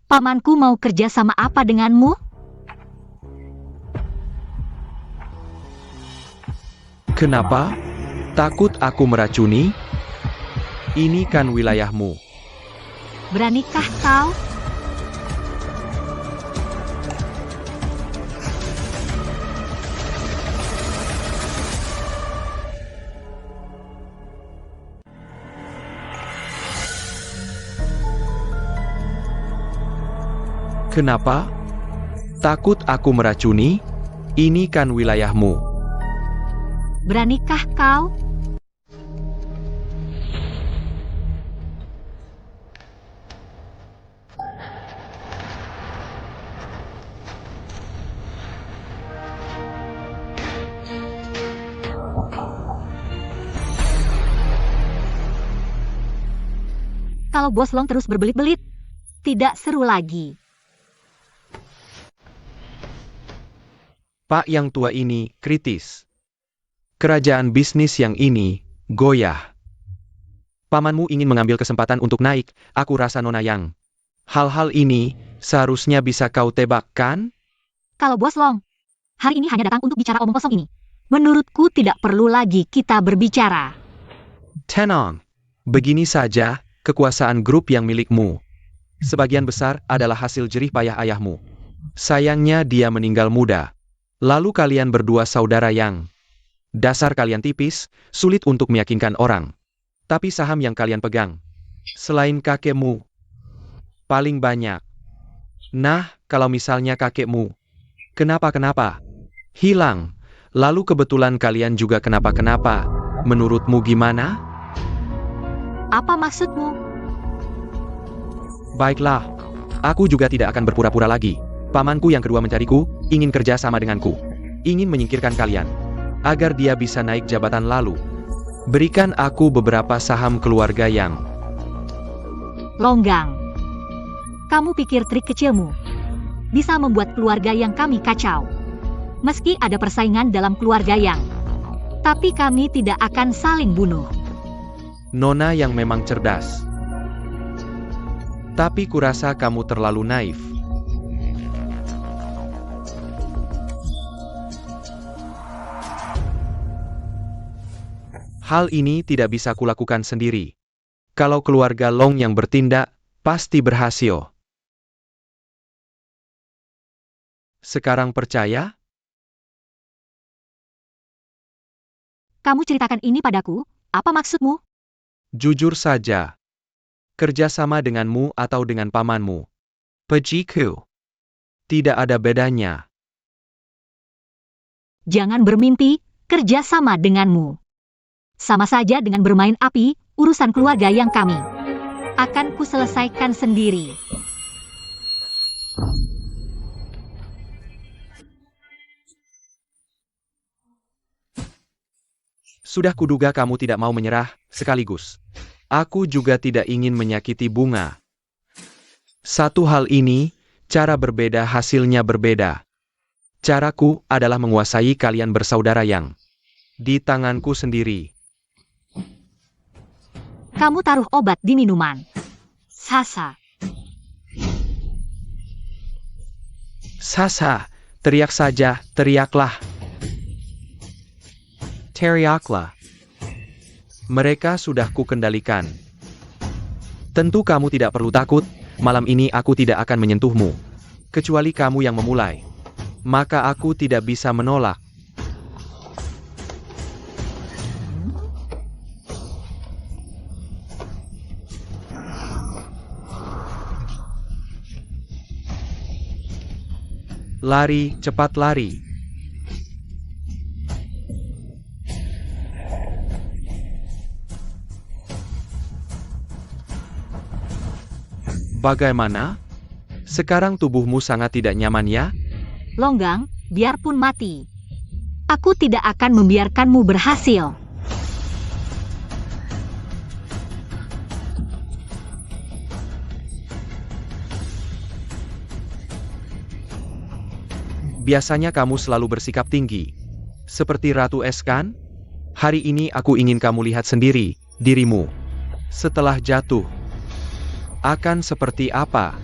Pamanku mau kerja sama apa denganmu? Kenapa? Takut aku meracuni? Ini kan wilayahmu. Beranikah kau? Kenapa? Takut aku meracuni? Ini kan wilayahmu. Beranikah kau? Kalau Bos Long terus berbelit-belit, tidak seru lagi. Pak yang tua ini kritis. Kerajaan bisnis yang ini goyah. Pamanmu ingin mengambil kesempatan untuk naik, aku rasa Nona Yang. Hal-hal ini seharusnya bisa kau tebak, kan? Kalau Bos Long, hari ini hanya datang untuk bicara omong kosong ini. Menurutku tidak perlu lagi kita berbicara. Tenang. Begini saja, kekuasaan grup yang milikmu. Sebagian besar adalah hasil jerih payah ayahmu. Sayangnya dia meninggal muda. Lalu kalian berdua saudara Yang. Dasar kalian tipis, sulit untuk meyakinkan orang. Tapi saham yang kalian pegang, selain kakekmu, paling banyak. Nah, kalau misalnya kakekmu, kenapa-kenapa, hilang, lalu kebetulan kalian juga kenapa-kenapa, menurutmu gimana? Apa maksudmu? Baiklah, aku juga tidak akan berpura-pura lagi. Pamanku yang kedua mencariku, ingin kerja sama denganku. Ingin menyingkirkan kalian, agar dia bisa naik jabatan lalu. Berikan aku beberapa saham keluarga Yang. Longgang. Kamu pikir trik kecilmu bisa membuat keluarga Yang kami kacau. Meski ada persaingan dalam keluarga Yang, tapi kami tidak akan saling bunuh. Nona yang memang cerdas. Tapi kurasa kamu terlalu naif. Hal ini tidak bisa kulakukan sendiri. Kalau keluarga Long yang bertindak, pasti berhasil. Sekarang percaya? Kamu ceritakan ini padaku, apa maksudmu? Jujur saja. Kerjasama denganmu atau dengan pamanmu. Pejiku. Tidak ada bedanya. Jangan bermimpi kerja sama denganmu. Sama saja dengan bermain api, urusan keluarga Yang kami akan kuselesaikan sendiri. Sudah kuduga kamu tidak mau menyerah, sekaligus. Aku juga tidak ingin menyakiti Bunga. Satu hal ini, cara berbeda hasilnya berbeda. Caraku adalah menguasai kalian bersaudara Yang. Di tanganku sendiri. Kamu taruh obat di minuman. Sasa. Sasa, teriak saja, teriaklah. Teriaklah. Mereka sudah kukendalikan. Tentu kamu tidak perlu takut, malam ini aku tidak akan menyentuhmu. Kecuali kamu yang memulai. Maka aku tidak bisa menolak. Lari, cepat lari. Bagaimana? Sekarang tubuhmu sangat tidak nyaman ya? Longgang, biarpun mati. Aku tidak akan membiarkanmu berhasil. Biasanya kamu selalu bersikap tinggi. Seperti Ratu Es kan? Hari ini aku ingin kamu lihat sendiri, dirimu. Setelah jatuh. Akan seperti apa?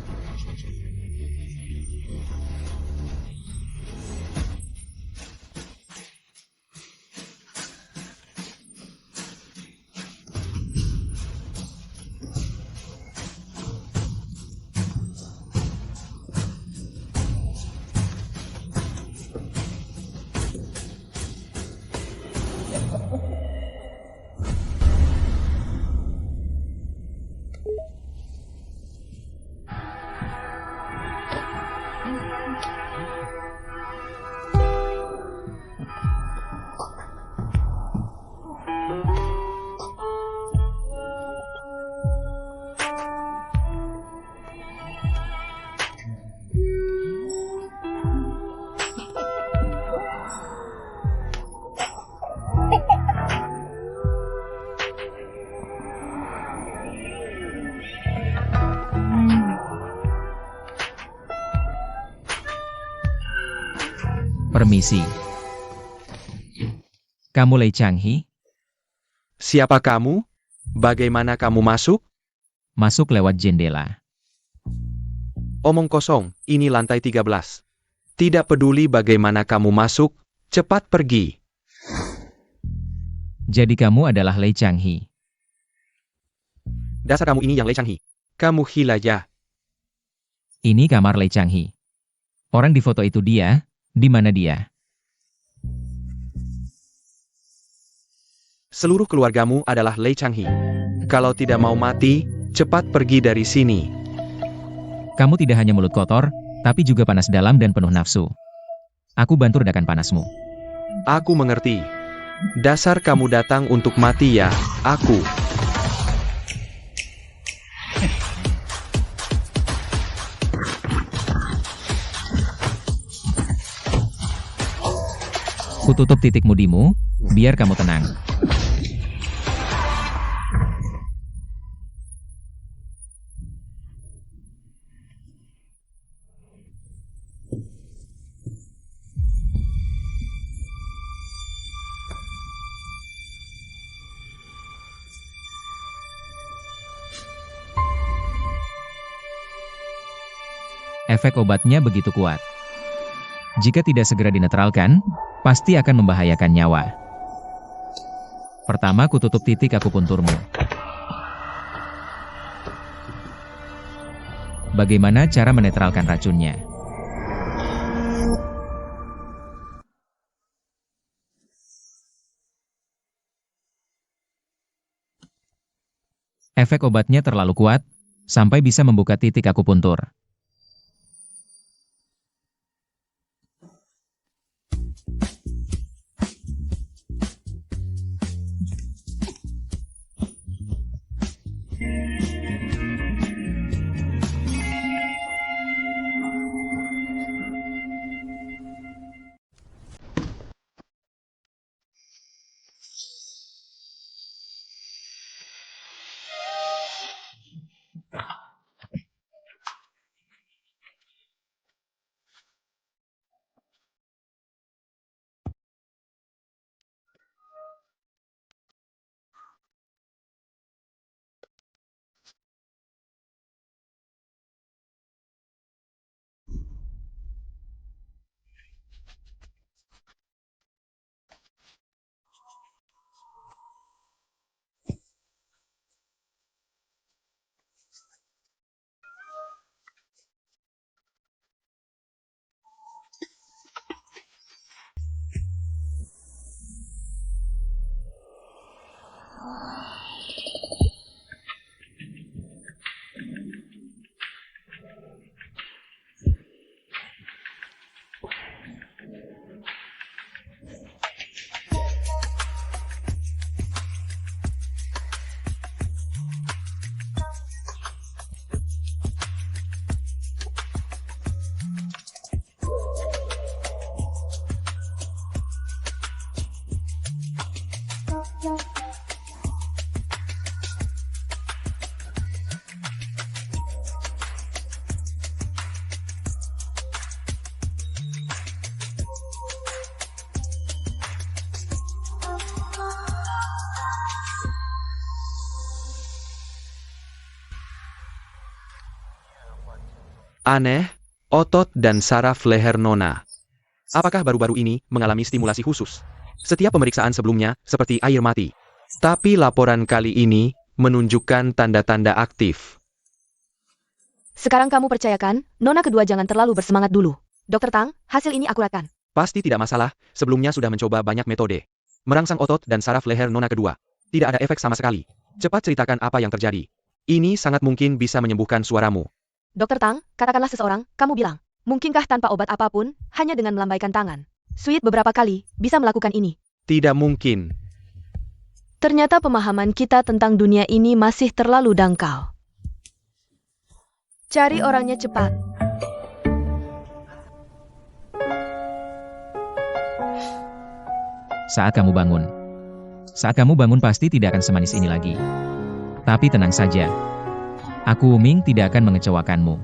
Permisi. Kamu Lei Changhe? Siapa kamu? Bagaimana kamu masuk? Masuk lewat jendela. Omong kosong, ini lantai 13. Tidak peduli bagaimana kamu masuk, cepat pergi. Jadi kamu adalah Lei Changhe. Dasar kamu ini yang Lei Changhe. Kamu hilajah. Ini kamar Lei Changhe. Orang di foto itu dia, di mana dia? Seluruh keluargamu adalah Lei Changhe. Kalau tidak mau mati, cepat pergi dari sini. Kamu tidak hanya mulut kotor, tapi juga panas dalam dan penuh nafsu. Aku bantu redakan panasmu. Aku mengerti. Dasar kamu datang untuk mati ya, aku. Kututup titik mudimu, biar kamu tenang. Efek obatnya begitu kuat. Jika tidak segera dinetralkan, pasti akan membahayakan nyawa. Pertama, kututup titik akupunturmu. Bagaimana cara menetralkan racunnya? Efek obatnya terlalu kuat, sampai bisa membuka titik akupuntur. Aneh, otot dan saraf leher Nona. Apakah baru-baru ini mengalami stimulasi khusus? Setiap pemeriksaan sebelumnya seperti air mati. Tapi laporan kali ini menunjukkan tanda-tanda aktif. Sekarang kamu percayakan, Nona kedua jangan terlalu bersemangat dulu. Dokter Tang, hasil ini akuratkan. Pasti tidak masalah, sebelumnya sudah mencoba banyak metode. Merangsang otot dan saraf leher Nona kedua. Tidak ada efek sama sekali. Cepat ceritakan apa yang terjadi. Ini sangat mungkin bisa menyembuhkan suaramu. Dokter Tang, katakanlah seseorang, kamu bilang, mungkinkah tanpa obat apapun, hanya dengan melambaikan tangan? Sweet beberapa kali, bisa melakukan ini. Tidak mungkin. Ternyata pemahaman kita tentang dunia ini masih terlalu dangkal. Cari orangnya cepat. Saat kamu bangun. Saat kamu bangun pasti tidak akan semanis ini lagi. Tapi tenang saja. Aku Wuming tidak akan mengecewakanmu.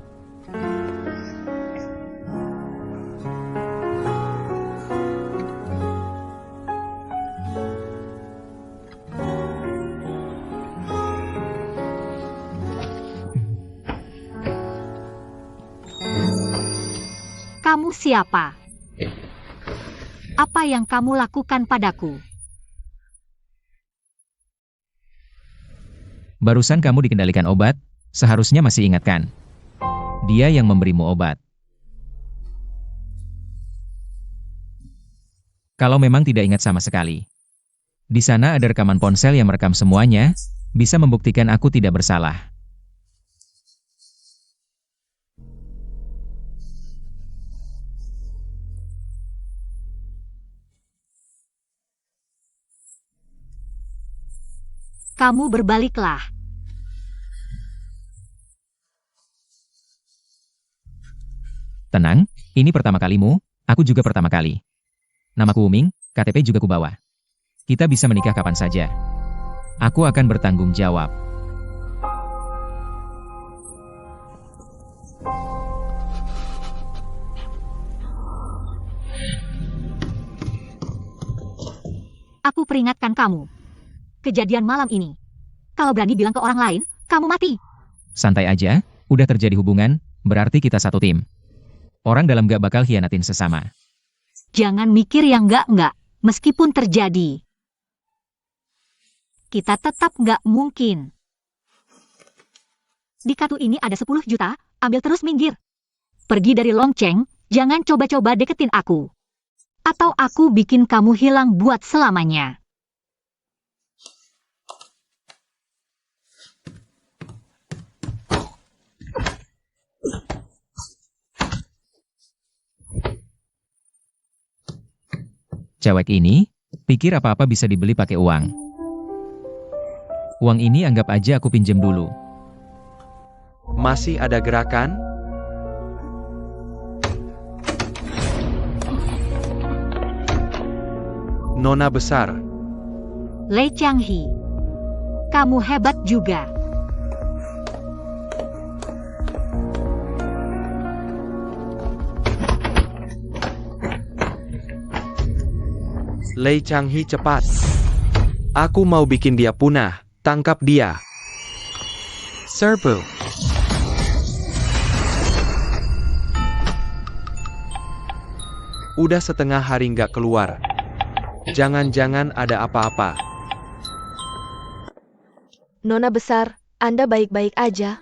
Kamu siapa? Apa yang kamu lakukan padaku? Barusan kamu dikendalikan obat, seharusnya masih ingatkan. Dia yang memberimu obat. Kalau memang tidak ingat sama sekali. Di sana ada rekaman ponsel yang merekam semuanya, bisa membuktikan aku tidak bersalah. Kamu berbaliklah. Tenang, ini pertama kalimu, aku juga pertama kali. Namaku Uming, KTP juga kubawa. Kita bisa menikah kapan saja. Aku akan bertanggung jawab. Aku peringatkan kamu. Kejadian malam ini. Kalau berani bilang ke orang lain, kamu mati. Santai aja, udah terjadi hubungan, berarti kita satu tim. Orang dalam gak bakal hianatin sesama. Jangan mikir yang enggak, meskipun terjadi. Kita tetap nggak mungkin. Di kartu ini ada 10 juta, ambil terus minggir. Pergi dari Longcheng, jangan coba-coba deketin aku. Atau aku bikin kamu hilang buat selamanya. Cewek ini, pikir apa-apa bisa dibeli pakai uang. Uang ini anggap aja aku pinjem dulu. Masih ada gerakan? Nona besar. Lei Changhe. Kamu hebat juga. Lei Changhe cepat. Aku mau bikin dia punah. Tangkap dia. Serbu. Udah setengah hari nggak keluar. Jangan-jangan ada apa-apa. Nona besar, Anda baik-baik aja.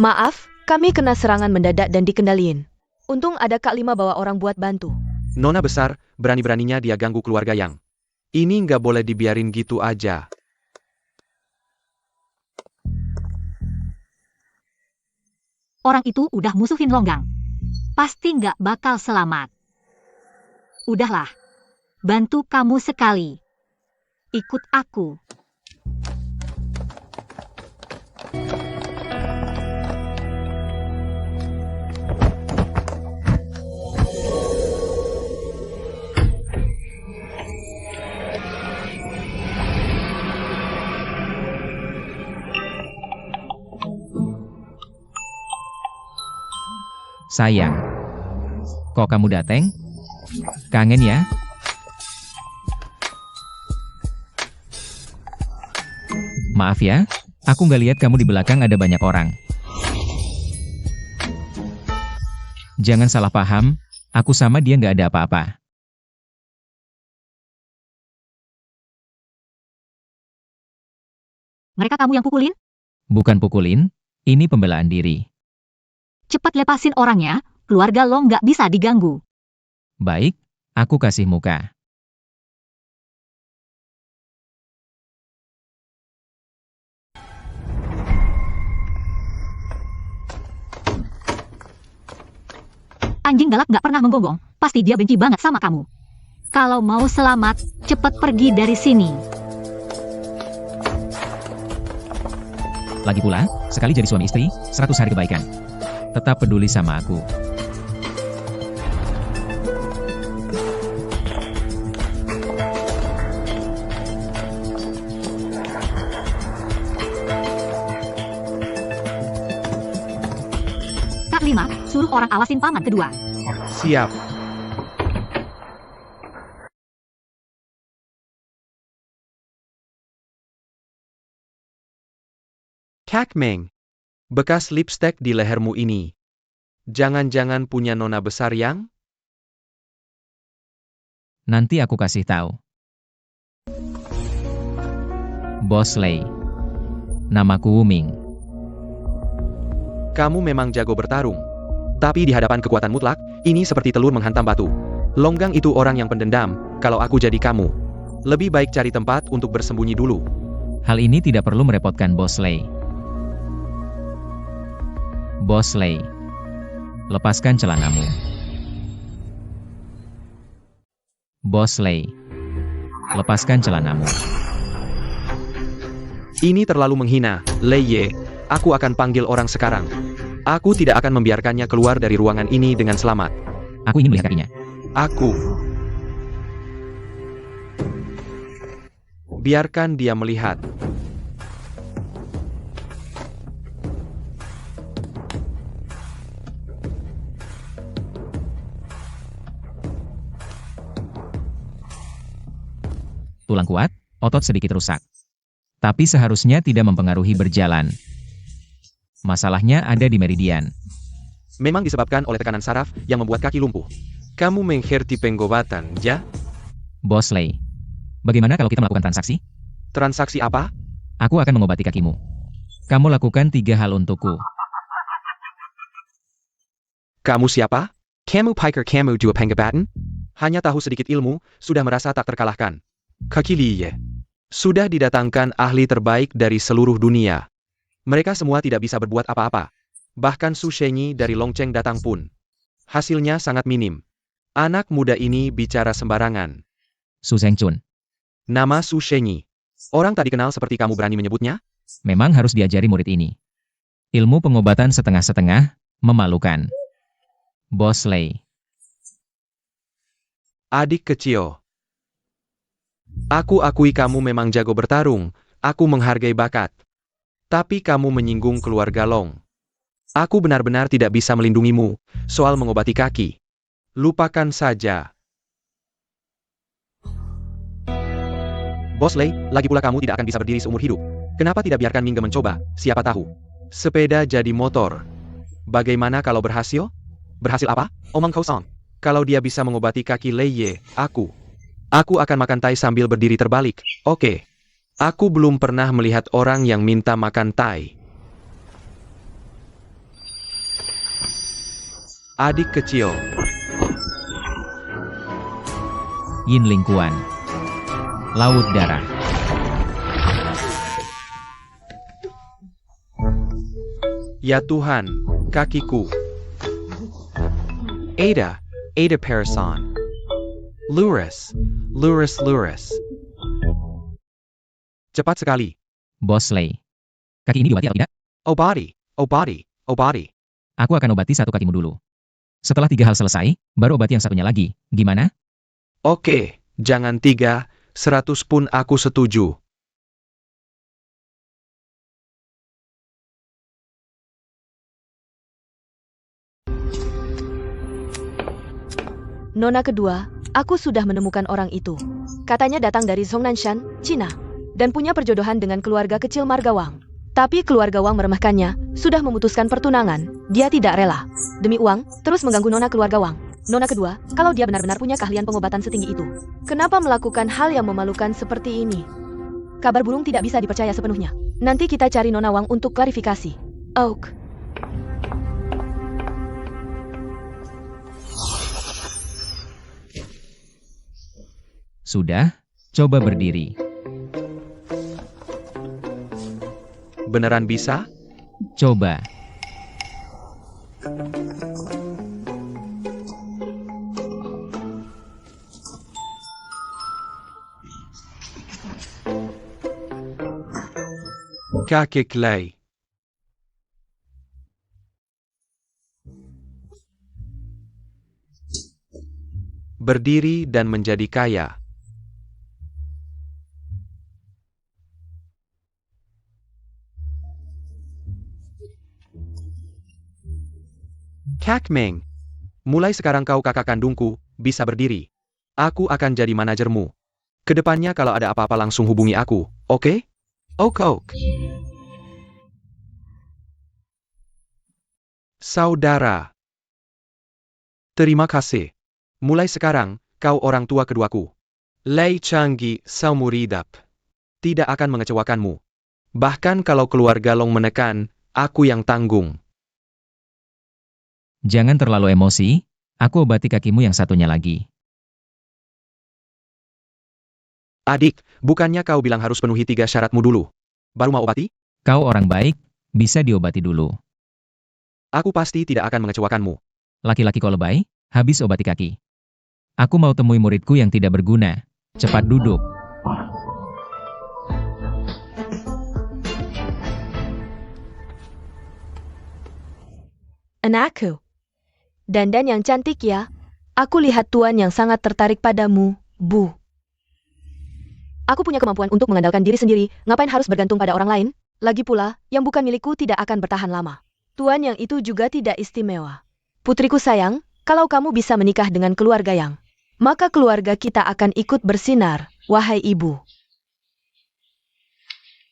Maaf, kami kena serangan mendadak dan dikendaliin. Untung ada Kak Lima bawa orang buat bantu. Nona besar, berani-beraninya dia ganggu keluarga Yang. Ini nggak boleh dibiarin gitu aja. Orang itu udah musuhin Longgang. Pasti nggak bakal selamat. Udahlah. Bantu kamu sekali. Ikut aku. Sayang. Kok kamu dateng? Kangen ya? Maaf ya, aku nggak lihat kamu di belakang ada banyak orang. Jangan salah paham, aku sama dia nggak ada apa-apa. Mereka kamu yang pukulin? Bukan pukulin, ini pembelaan diri. Cepat lepasin orangnya, keluarga Long nggak bisa diganggu. Baik, aku kasih muka. Anjing galak nggak pernah menggonggong, pasti dia benci banget sama kamu. Kalau mau selamat, cepat pergi dari sini. Lagi pula, sekali jadi suami istri, 100 hari kebaikan. Tetap peduli sama aku. Kak Lima, suruh orang awasin paman kedua. Siap. Kak Meng. Bekas lipstik di lehermu ini. Jangan-jangan punya nona besar Yang? Nanti aku kasih tahu. Bos Lei. Namaku Wuming. Kamu memang jago bertarung. Tapi di hadapan kekuatan mutlak, ini seperti telur menghantam batu. Longgang itu orang yang pendendam, kalau aku jadi kamu. Lebih baik cari tempat untuk bersembunyi dulu. Hal ini tidak perlu merepotkan Bos Lei. Bos Lei. Lepaskan celanamu. Bos Lei. Lepaskan celanamu. Ini terlalu menghina, Lei Ye. Aku akan panggil orang sekarang. Aku tidak akan membiarkannya keluar dari ruangan ini dengan selamat. Aku ingin melihat kakinya. Aku. Biarkan dia melihat. Tulang kuat, otot sedikit rusak. Tapi seharusnya tidak mempengaruhi berjalan. Masalahnya ada di meridian. Memang disebabkan oleh tekanan saraf yang membuat kaki lumpuh. Kamu mengerti pengobatan, ya? Bos Lei. Bagaimana kalau kita melakukan transaksi? Transaksi apa? Aku akan mengobati kakimu. Kamu lakukan 3 hal untukku. Kamu siapa? Kamu pikir kamu juga pengobatan? Hanya tahu sedikit ilmu, sudah merasa tak terkalahkan. Kaki Liye. Sudah didatangkan ahli terbaik dari seluruh dunia. Mereka semua tidak bisa berbuat apa-apa. Bahkan Su Shenyi dari Longcheng datang pun. Hasilnya sangat minim. Anak muda ini bicara sembarangan. Su Zhengchun. Nama Su Shenyi. Orang tak dikenal seperti kamu berani menyebutnya? Memang harus diajari murid ini. Ilmu pengobatan setengah-setengah, memalukan. Bos Lei. Adik kecil. Aku akui kamu memang jago bertarung. Aku menghargai bakat. Tapi kamu menyinggung keluarga Long. Aku benar-benar tidak bisa melindungimu soal mengobati kaki. Lupakan saja. Bos Lei, lagi pula kamu tidak akan bisa berdiri seumur hidup. Kenapa tidak biarkan Mingge mencoba? Siapa tahu. Sepeda jadi motor. Bagaimana kalau berhasil? Berhasil apa? Omong kosong. Kalau dia bisa mengobati kaki Lei Ye, aku akan makan tai sambil berdiri terbalik. Oke. Aku belum pernah melihat orang yang minta makan tai. Adik kecil. Yin Lingkuan. Laut darah. Ya Tuhan, kakiku. Ada Parison. Lurus. Cepat sekali. Bos Lei. Kaki ini diobati atau tidak? Obati. Aku akan obati satu kakimu dulu. Setelah 3 hal selesai, baru obati yang satunya lagi. Gimana? Oke, jangan 3, 100 pun aku setuju. Nona kedua, aku sudah menemukan orang itu. Katanya datang dari Zhongnanshan, Cina, dan punya perjodohan dengan keluarga kecil Marga Wang. Tapi keluarga Wang meremehkannya, sudah memutuskan pertunangan. Dia tidak rela. Demi uang, terus mengganggu nona keluarga Wang. Nona kedua, kalau dia benar-benar punya keahlian pengobatan setinggi itu, kenapa melakukan hal yang memalukan seperti ini? Kabar burung tidak bisa dipercaya sepenuhnya. Nanti kita cari Nona Wang untuk klarifikasi. Oak. Sudah, coba berdiri. Beneran bisa? Coba. Kakek Lei. Berdiri dan menjadi kaya. Kak Meng, mulai sekarang kau kakak kandungku, bisa berdiri. Aku akan jadi manajermu. Kedepannya kalau ada apa-apa langsung hubungi aku, oke? Ok. Saudara. Terima kasih. Mulai sekarang, kau orang tua keduaku. Lei Changgi seumur hidup. Tidak akan mengecewakanmu. Bahkan kalau keluarga Long menekan, aku yang tanggung. Jangan terlalu emosi, aku obati kakimu yang satunya lagi. Adik, bukannya kau bilang harus penuhi 3 syaratmu dulu? Baru mau obati? Kau orang baik, bisa diobati dulu. Aku pasti tidak akan mengecewakanmu. Laki-laki kau lebay, habis obati kaki. Aku mau temui muridku yang tidak berguna. Cepat duduk. Anakku. Dandan yang cantik ya. Aku lihat tuan yang sangat tertarik padamu, Bu. Aku punya kemampuan untuk mengandalkan diri sendiri, ngapain harus bergantung pada orang lain? Lagi pula, yang bukan milikku tidak akan bertahan lama. Tuan yang itu juga tidak istimewa. Putriku sayang, kalau kamu bisa menikah dengan keluarga yang, maka keluarga kita akan ikut bersinar, wahai ibu.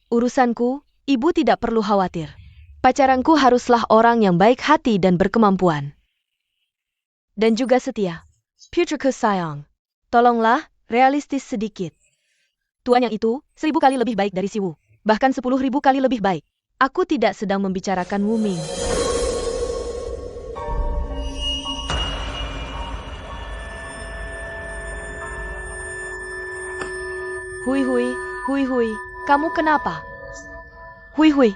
Urusanku, ibu tidak perlu khawatir. Pacaranku haruslah orang yang baik hati dan berkemampuan. Dan juga setia. Putriku sayang, tolonglah, realistis sedikit. Tuan yang itu, 1000 kali lebih baik dari si Wu. Bahkan 10.000 kali lebih baik. Aku tidak sedang membicarakan Wu Ming. Hui hui, hui hui, kamu kenapa? Hui hui.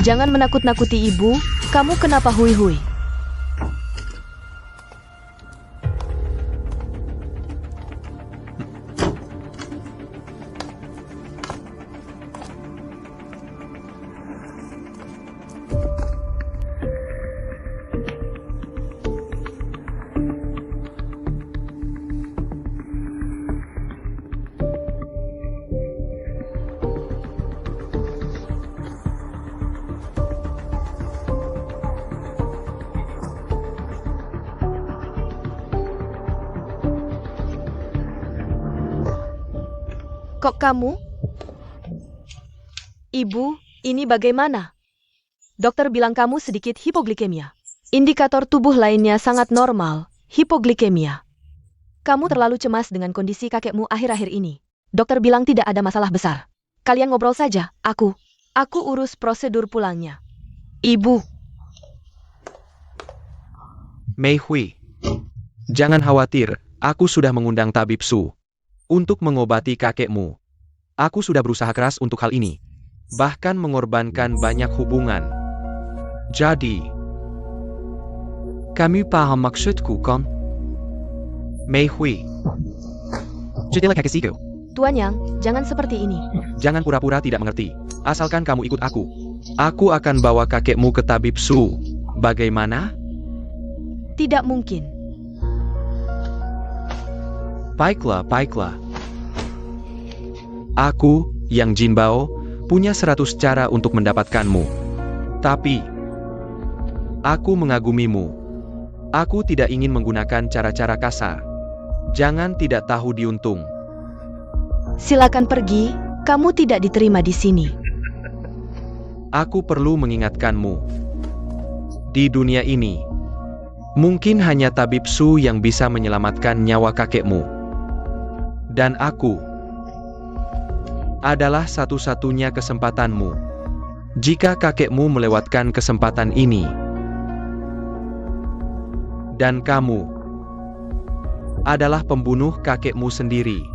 Jangan menakut-nakuti ibu, kamu kenapa hui hui? Kok kamu? Ibu, ini bagaimana? Dokter bilang kamu sedikit hipoglikemia. Indikator tubuh lainnya sangat normal, hipoglikemia. Kamu terlalu cemas dengan kondisi kakekmu akhir-akhir ini. Dokter bilang tidak ada masalah besar. Kalian ngobrol saja, aku urus prosedur pulangnya. Ibu. Mei Hui. Jangan khawatir, aku sudah mengundang tabib Su. Untuk mengobati kakekmu. Aku sudah berusaha keras untuk hal ini. Bahkan mengorbankan banyak hubungan. Jadi, kamu paham maksudku kan? Mei Hui. Jadilah kakesiku. Tuan Yang, jangan seperti ini. Jangan pura-pura tidak mengerti. Asalkan kamu ikut aku. Aku akan bawa kakekmu ke tabib Su. Bagaimana? Tidak mungkin. Baiklah, baiklah. Aku, Yang Jinbao, punya 100 cara untuk mendapatkanmu. Tapi, aku mengagumimu. Aku tidak ingin menggunakan cara-cara kasar. Jangan tidak tahu diuntung. Silakan pergi, kamu tidak diterima di sini. Aku perlu mengingatkanmu. Di dunia ini, mungkin hanya tabib Su yang bisa menyelamatkan nyawa kakekmu. Dan aku adalah satu-satunya kesempatanmu. Jika kakekmu melewatkan kesempatan ini, dan kamu adalah pembunuh kakekmu sendiri.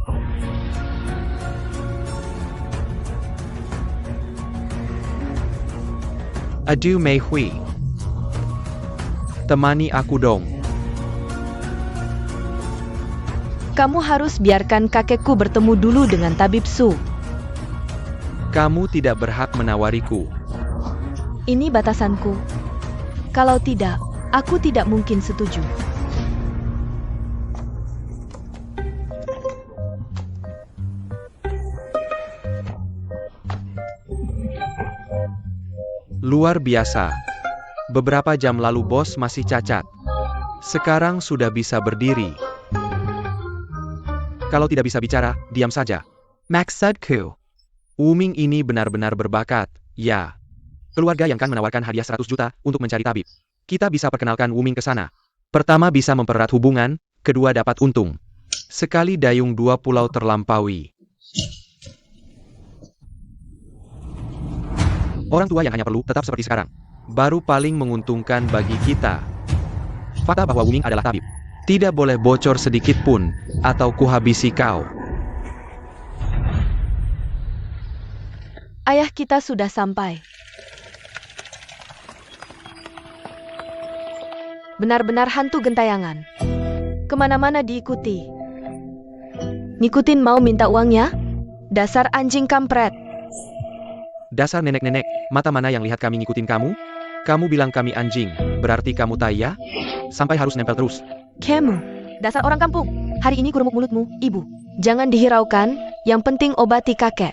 Adieu Mei Hui. Temani aku dong. Kamu harus biarkan kakekku bertemu dulu dengan tabib Su. Kamu tidak berhak menawariku. Ini batasanku. Kalau tidak, aku tidak mungkin setuju. Luar biasa. Beberapa jam lalu bos masih cacat. Sekarang sudah bisa berdiri. Kalau tidak bisa bicara, diam saja. Maksudku, Wu Ming ini benar-benar berbakat, ya. Keluarga yang kan menawarkan hadiah 100 juta untuk mencari tabib. Kita bisa perkenalkan Wuming ke sana. Pertama bisa mempererat hubungan, kedua dapat untung. Sekali dayung dua pulau terlampaui. Orang tua yang hanya perlu tetap seperti sekarang. Baru paling menguntungkan bagi kita. Fakta bahwa Wuming adalah tabib. Tidak boleh bocor sedikit pun, atau kuhabisi kau. Ayah kita sudah sampai. Benar-benar hantu gentayangan. Kemana-mana diikuti. Ngikutin mau minta uangnya? Dasar anjing kampret. Dasar nenek-nenek, mata mana yang lihat kami ngikutin kamu? Kamu bilang kami anjing, berarti kamu tai ya? Sampai harus nempel terus. Kamu, dasar orang kampung. Hari ini kurumuk mulutmu, ibu. Jangan dihiraukan, yang penting obati kakek.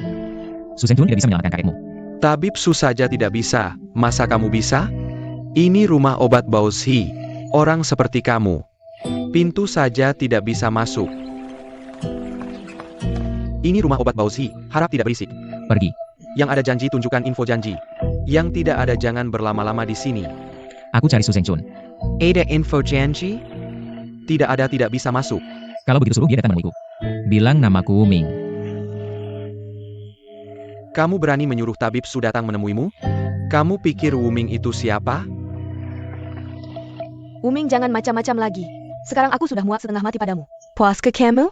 Su Zhengjun tidak bisa menyalahkan kakekmu. Tabib Su saja tidak bisa, masa kamu bisa? Ini rumah obat Baoshi. Orang seperti kamu. Pintu saja tidak bisa masuk. Ini rumah obat Baoshi, harap tidak berisik. Pergi. Yang ada janji tunjukkan info janji. Yang tidak ada jangan berlama-lama di sini. Aku cari Su Zhengjun. Ada info janji? Tidak ada tidak bisa masuk. Kalau begitu suruh dia datang menemuiku. Bilang namaku Wuming. Kamu berani menyuruh tabib Su datang menemuimu? Kamu pikir Wuming itu siapa? Wuming jangan macam-macam lagi. Sekarang aku sudah muak setengah mati padamu. Puas ke kamu?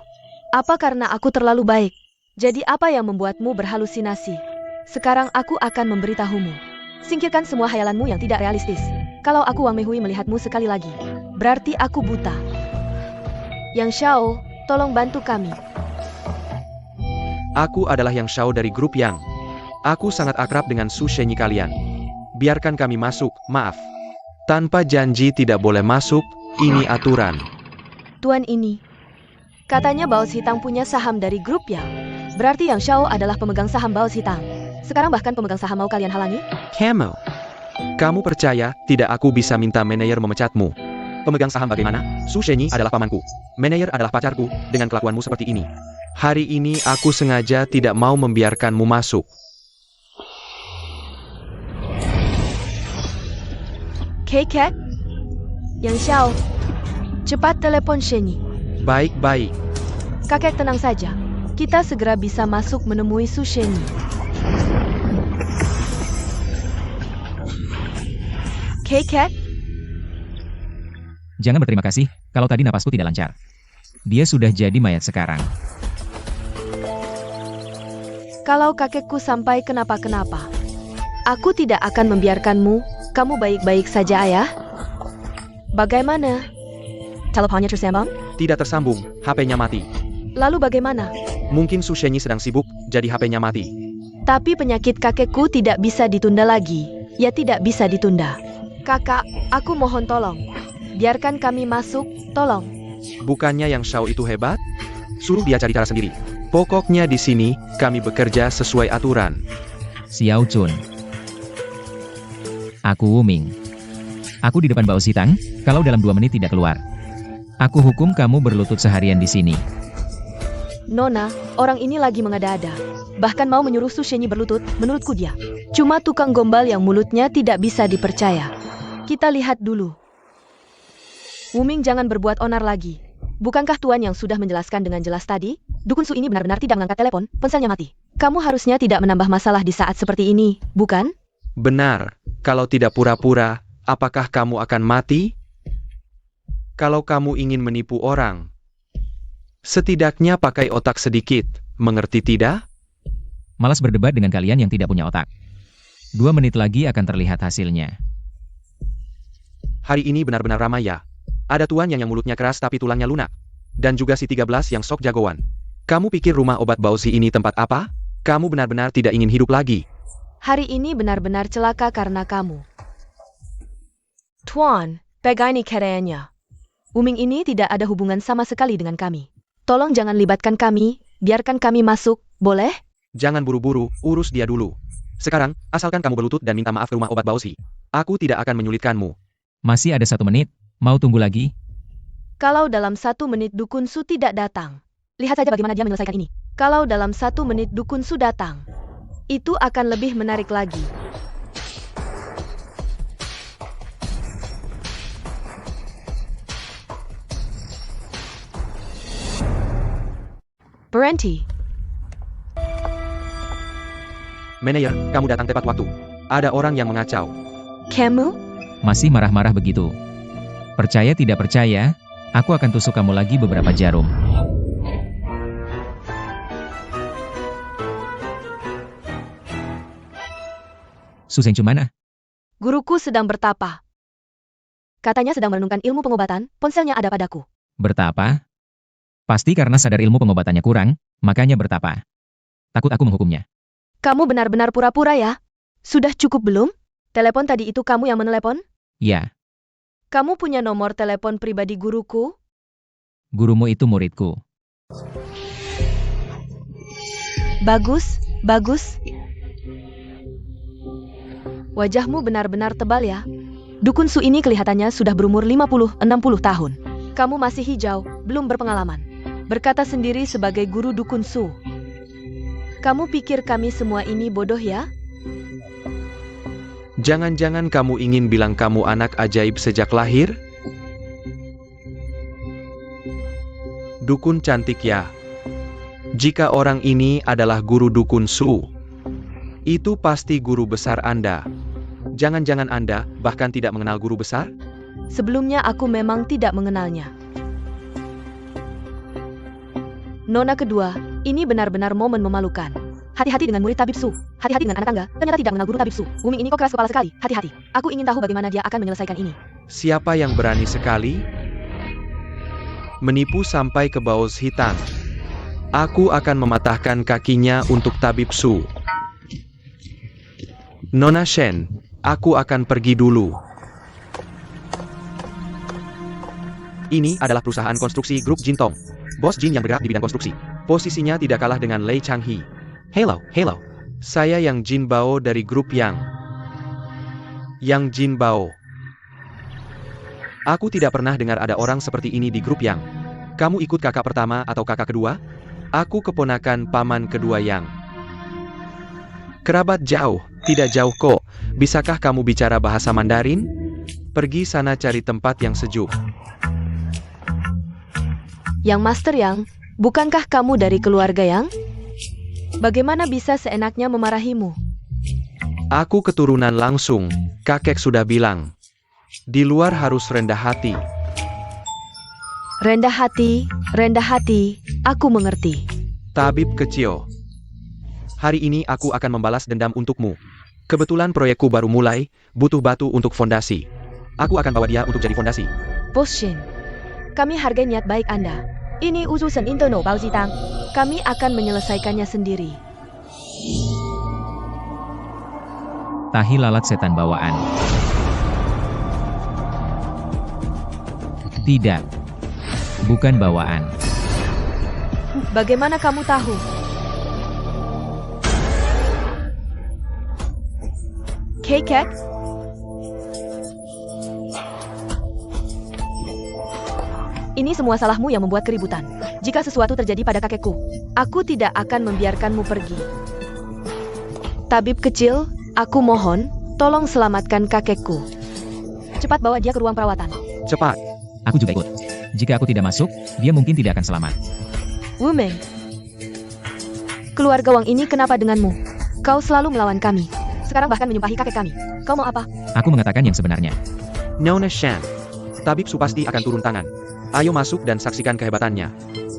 Apa karena aku terlalu baik? Jadi apa yang membuatmu berhalusinasi? Sekarang aku akan memberitahumu. Singkirkan semua hayalanmu yang tidak realistis. Kalau aku Wang Meihui melihatmu sekali lagi, berarti aku buta. Yang Xiao, tolong bantu kami. Aku adalah Yang Xiao dari grup Yang. Aku sangat akrab dengan Su Shenyi kalian. Biarkan kami masuk, maaf. Tanpa janji tidak boleh masuk, ini aturan. Tuan ini. Katanya Baos Hitang punya saham dari grup Yang. Berarti Yang Xiao adalah pemegang saham Baos Hitang. Sekarang bahkan pemegang saham mau kalian halangi? Kamu percaya tidak aku bisa minta manajer memecatmu? Pemegang saham bagaimana? Su Shenyi adalah pamanku. Manajer adalah pacarku, dengan kelakuanmu seperti ini. Hari ini aku sengaja tidak mau membiarkanmu masuk. Kakek? Yang Xiao, cepat telepon Shenyi. Baik-baik. Kakek tenang saja. Kita segera bisa masuk menemui Su Shenyi. Kakek? Jangan berterima kasih, kalau tadi napasku tidak lancar. Dia sudah jadi mayat sekarang. Kalau kakekku sampai kenapa-kenapa, aku tidak akan membiarkanmu. Kamu baik-baik saja, ayah? Bagaimana? Teleponnya tersambung? Tidak tersambung, HP-nya mati. Lalu bagaimana? Mungkin Su Shenyi sedang sibuk, jadi HP-nya mati. Tapi penyakit kakekku tidak bisa ditunda lagi. Ya tidak bisa ditunda. Kakak, aku mohon tolong. Biarkan kami masuk, tolong. Bukannya Yang Xiao itu hebat? Suruh dia cari cara sendiri. Pokoknya di sini, kami bekerja sesuai aturan. Xiao Chun. Aku Wuming. Aku di depan Baos Hitang, kalau dalam 2 menit tidak keluar. Aku hukum kamu berlutut seharian di sini. Nona, orang ini lagi mengada-ada. Bahkan mau menyuruh Su Shenyi berlutut, menurutku dia. Cuma tukang gombal yang mulutnya tidak bisa dipercaya. Kita lihat dulu. Wuming jangan berbuat onar lagi. Bukankah Tuan yang sudah menjelaskan dengan jelas tadi? Dukun Su ini benar-benar tidak mengangkat telepon, ponselnya mati. Kamu harusnya tidak menambah masalah di saat seperti ini, bukan? Benar. Kalau tidak pura-pura, apakah kamu akan mati? Kalau kamu ingin menipu orang, setidaknya pakai otak sedikit, mengerti tidak? Malas berdebat dengan kalian yang tidak punya otak. 2 menit lagi akan terlihat hasilnya. Hari ini benar-benar ramai ya. Ada tuan yang mulutnya keras tapi tulangnya lunak. Dan juga si 13 yang sok jagoan. Kamu pikir rumah obat Baoshi ini tempat apa? Kamu benar-benar tidak ingin hidup lagi. Hari ini benar-benar celaka karena kamu. Tuan, pegang ini kerennya. Wuming ini tidak ada hubungan sama sekali dengan kami. Tolong jangan libatkan kami, biarkan kami masuk, boleh? Jangan buru-buru, urus dia dulu. Sekarang, asalkan kamu berlutut dan minta maaf ke rumah obat Baoshi. Aku tidak akan menyulitkanmu. Masih ada 1 menit, mau tunggu lagi? Kalau dalam 1 menit Dukun Su tidak datang, lihat saja bagaimana dia menyelesaikan ini. Kalau dalam 1 menit Dukun Su datang, itu akan lebih menarik lagi. Berhenti. Manayer, kamu datang tepat waktu. Ada orang yang mengacau. Kamu? Masih marah-marah begitu. Percaya tidak percaya, aku akan tusuk kamu lagi beberapa jarum. Suseng Cumana? Guruku sedang bertapa. Katanya sedang merenungkan ilmu pengobatan, ponselnya ada padaku. Bertapa? Pasti karena sadar ilmu pengobatannya kurang, makanya bertapa. Takut aku menghukumnya. Kamu benar-benar pura-pura ya? Sudah cukup belum? Telepon tadi itu kamu yang menelepon? Ya, Kamu punya nomor telepon pribadi guruku? gurumu itu muridku. Bagus, bagus. Wajahmu benar-benar tebal ya. Dukun Su ini kelihatannya sudah berumur 50-60 tahun. Kamu masih hijau, belum berpengalaman. Berkata sendiri sebagai guru Dukun Su. Kamu pikir kami semua ini bodoh ya? Jangan-jangan kamu ingin bilang kamu anak ajaib sejak lahir? Dukun cantik ya. Jika orang ini adalah guru Dukun Su, itu pasti guru besar Anda. Jangan-jangan Anda bahkan tidak mengenal guru besar? Sebelumnya aku memang tidak mengenalnya. Nona kedua, ini benar-benar momen memalukan. Hati-hati dengan murid tabib Su. Hati-hati dengan anak tangga, ternyata tidak mengenal guru tabib Su. Wuming ini kok keras kepala sekali. Hati-hati. Aku ingin tahu bagaimana dia akan menyelesaikan ini. Siapa yang berani sekali? Menipu sampai ke Baos Hitam. Aku akan mematahkan kakinya untuk tabib Su. Nona Shen, aku akan pergi dulu. Ini adalah perusahaan konstruksi grup Jintong. Bos Jin yang bergerak di bidang konstruksi. Posisinya tidak kalah dengan Lei Changhe. Hello. Saya Yang Jin Bao dari grup Yang Jin Bao. Aku tidak pernah dengar ada orang seperti ini di grup Yang. Kamu ikut kakak pertama atau kakak kedua? Aku keponakan paman kedua Yang. Kerabat jauh, tidak jauh kok. Bisakah kamu bicara bahasa Mandarin? Pergi sana cari tempat yang sejuk. Yang Master Yang, bukankah kamu dari keluarga Yang? Bagaimana bisa seenaknya memarahimu? Aku keturunan langsung, kakek sudah bilang. Di luar harus rendah hati. Rendah hati, aku mengerti. Tabib kecil. Hari ini aku akan membalas dendam untukmu. Kebetulan proyekku baru mulai, butuh batu untuk fondasi. Aku akan bawa dia untuk jadi fondasi. Bos Shin, kami hargai niat baik Anda. Ini urusan internal Bao Zitang. Kami akan menyelesaikannya sendiri. Tahi lalat setan bawaan. Tidak. Bukan bawaan. Bagaimana kamu tahu? Kekek? Ini semua salahmu yang membuat keributan. Jika sesuatu terjadi pada kakekku, aku tidak akan membiarkanmu pergi. Tabib kecil, aku mohon, tolong selamatkan kakekku. Cepat bawa dia ke ruang perawatan. Cepat. Aku juga ikut. Jika aku tidak masuk, dia mungkin tidak akan selamat. Wumeng, keluarga Wang ini kenapa denganmu? Kau selalu melawan kami. Sekarang bahkan menyumpahi kakek kami. Kau mau apa? Aku mengatakan yang sebenarnya. Nona Shan. Tabib Su pasti akan turun tangan. Ayo masuk dan saksikan kehebatannya.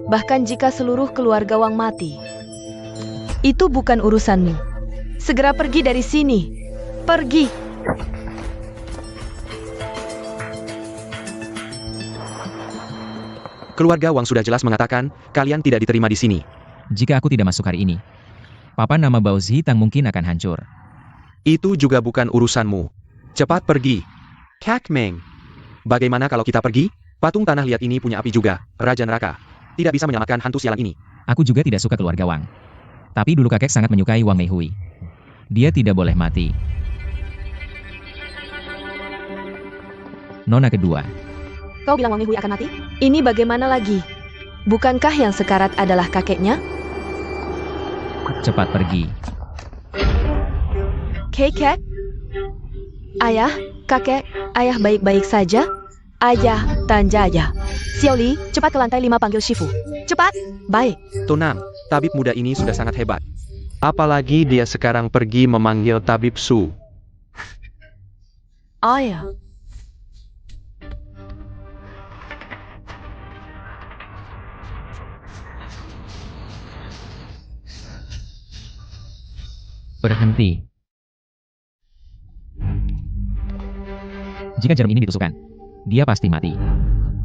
Bahkan jika seluruh keluarga Wang mati, itu bukan urusanmu. Segera pergi dari sini. Pergi. Keluarga Wang sudah jelas mengatakan, kalian tidak diterima di sini. Jika aku tidak masuk hari ini, papan nama Bao Zitang mungkin akan hancur. Itu juga bukan urusanmu. Cepat pergi. Kak Meng. Bagaimana kalau kita pergi? Patung tanah liat ini punya api juga, Raja Neraka. Tidak bisa menyelamatkan hantu sialan ini. Aku juga tidak suka keluarga Wang. Tapi dulu kakek sangat menyukai Wang Meihui. Dia tidak boleh mati. Nona kedua. Kau bilang Wang Meihui akan mati? Ini bagaimana lagi? Bukankah yang sekarat adalah kakeknya? Cepat pergi. Kekek? Ayah, kakek, ayah baik-baik saja? Ayah, Tanjaya. Xiaoli, cepat ke lantai 5 panggil Shifu. Cepat. Baik. Tenang, tabib muda ini sudah sangat hebat. Apalagi dia sekarang pergi memanggil tabib Su. Ayah. Berhenti. Jika jarum ini ditusukkan, dia pasti mati.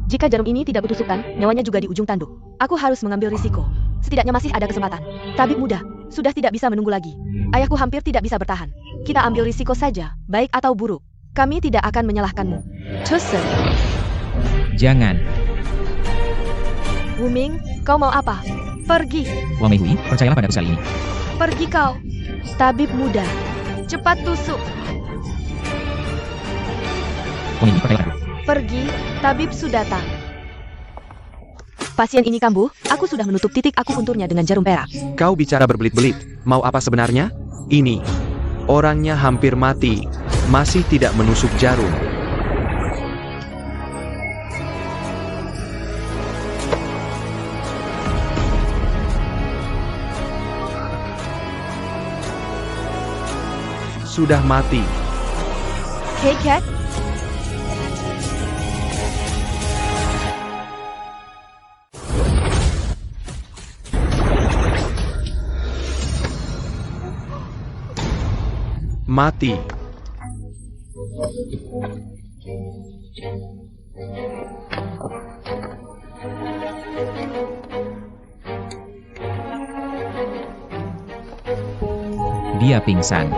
Jika jarum ini tidak kutusukkan, nyawanya juga di ujung tanduk. Aku harus mengambil risiko. Setidaknya masih ada kesempatan. Tabib muda, sudah tidak bisa menunggu lagi. Ayahku hampir tidak bisa bertahan. Kita ambil risiko saja, baik atau buruk. Kami tidak akan menyalahkanmu. Chusen. Jangan. Wuming, kau mau apa? Pergi. Wang Meihui, percayalah padaku kali ini. Pergi kau. Tabib muda. Cepat tusuk. Wang Meihui, percayalah padaku. Pergi, tabib sudah datang. Pasien ini kambuh, aku sudah menutup titik akupunturnya dengan jarum perak. Kau bicara berbelit-belit, mau apa sebenarnya? Ini. Orangnya hampir mati, masih tidak menusuk jarum. Sudah mati. Hey Cat, Mati. Dia pingsan.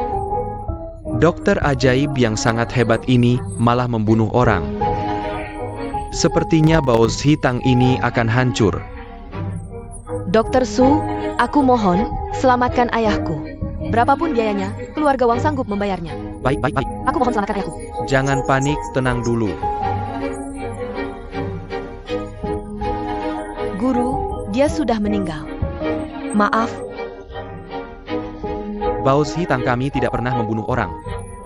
Dokter ajaib yang sangat hebat ini malah membunuh orang. Sepertinya Baos Hitang ini akan hancur. Dr. Su, aku mohon, selamatkan ayahku. Berapapun biayanya, keluarga Wang sanggup membayarnya. Baik, baik, baik. Aku mohon selamatkan ayahku. Jangan panik, tenang dulu. Guru, dia sudah meninggal. Maaf, Baos Hitang kami tidak pernah membunuh orang.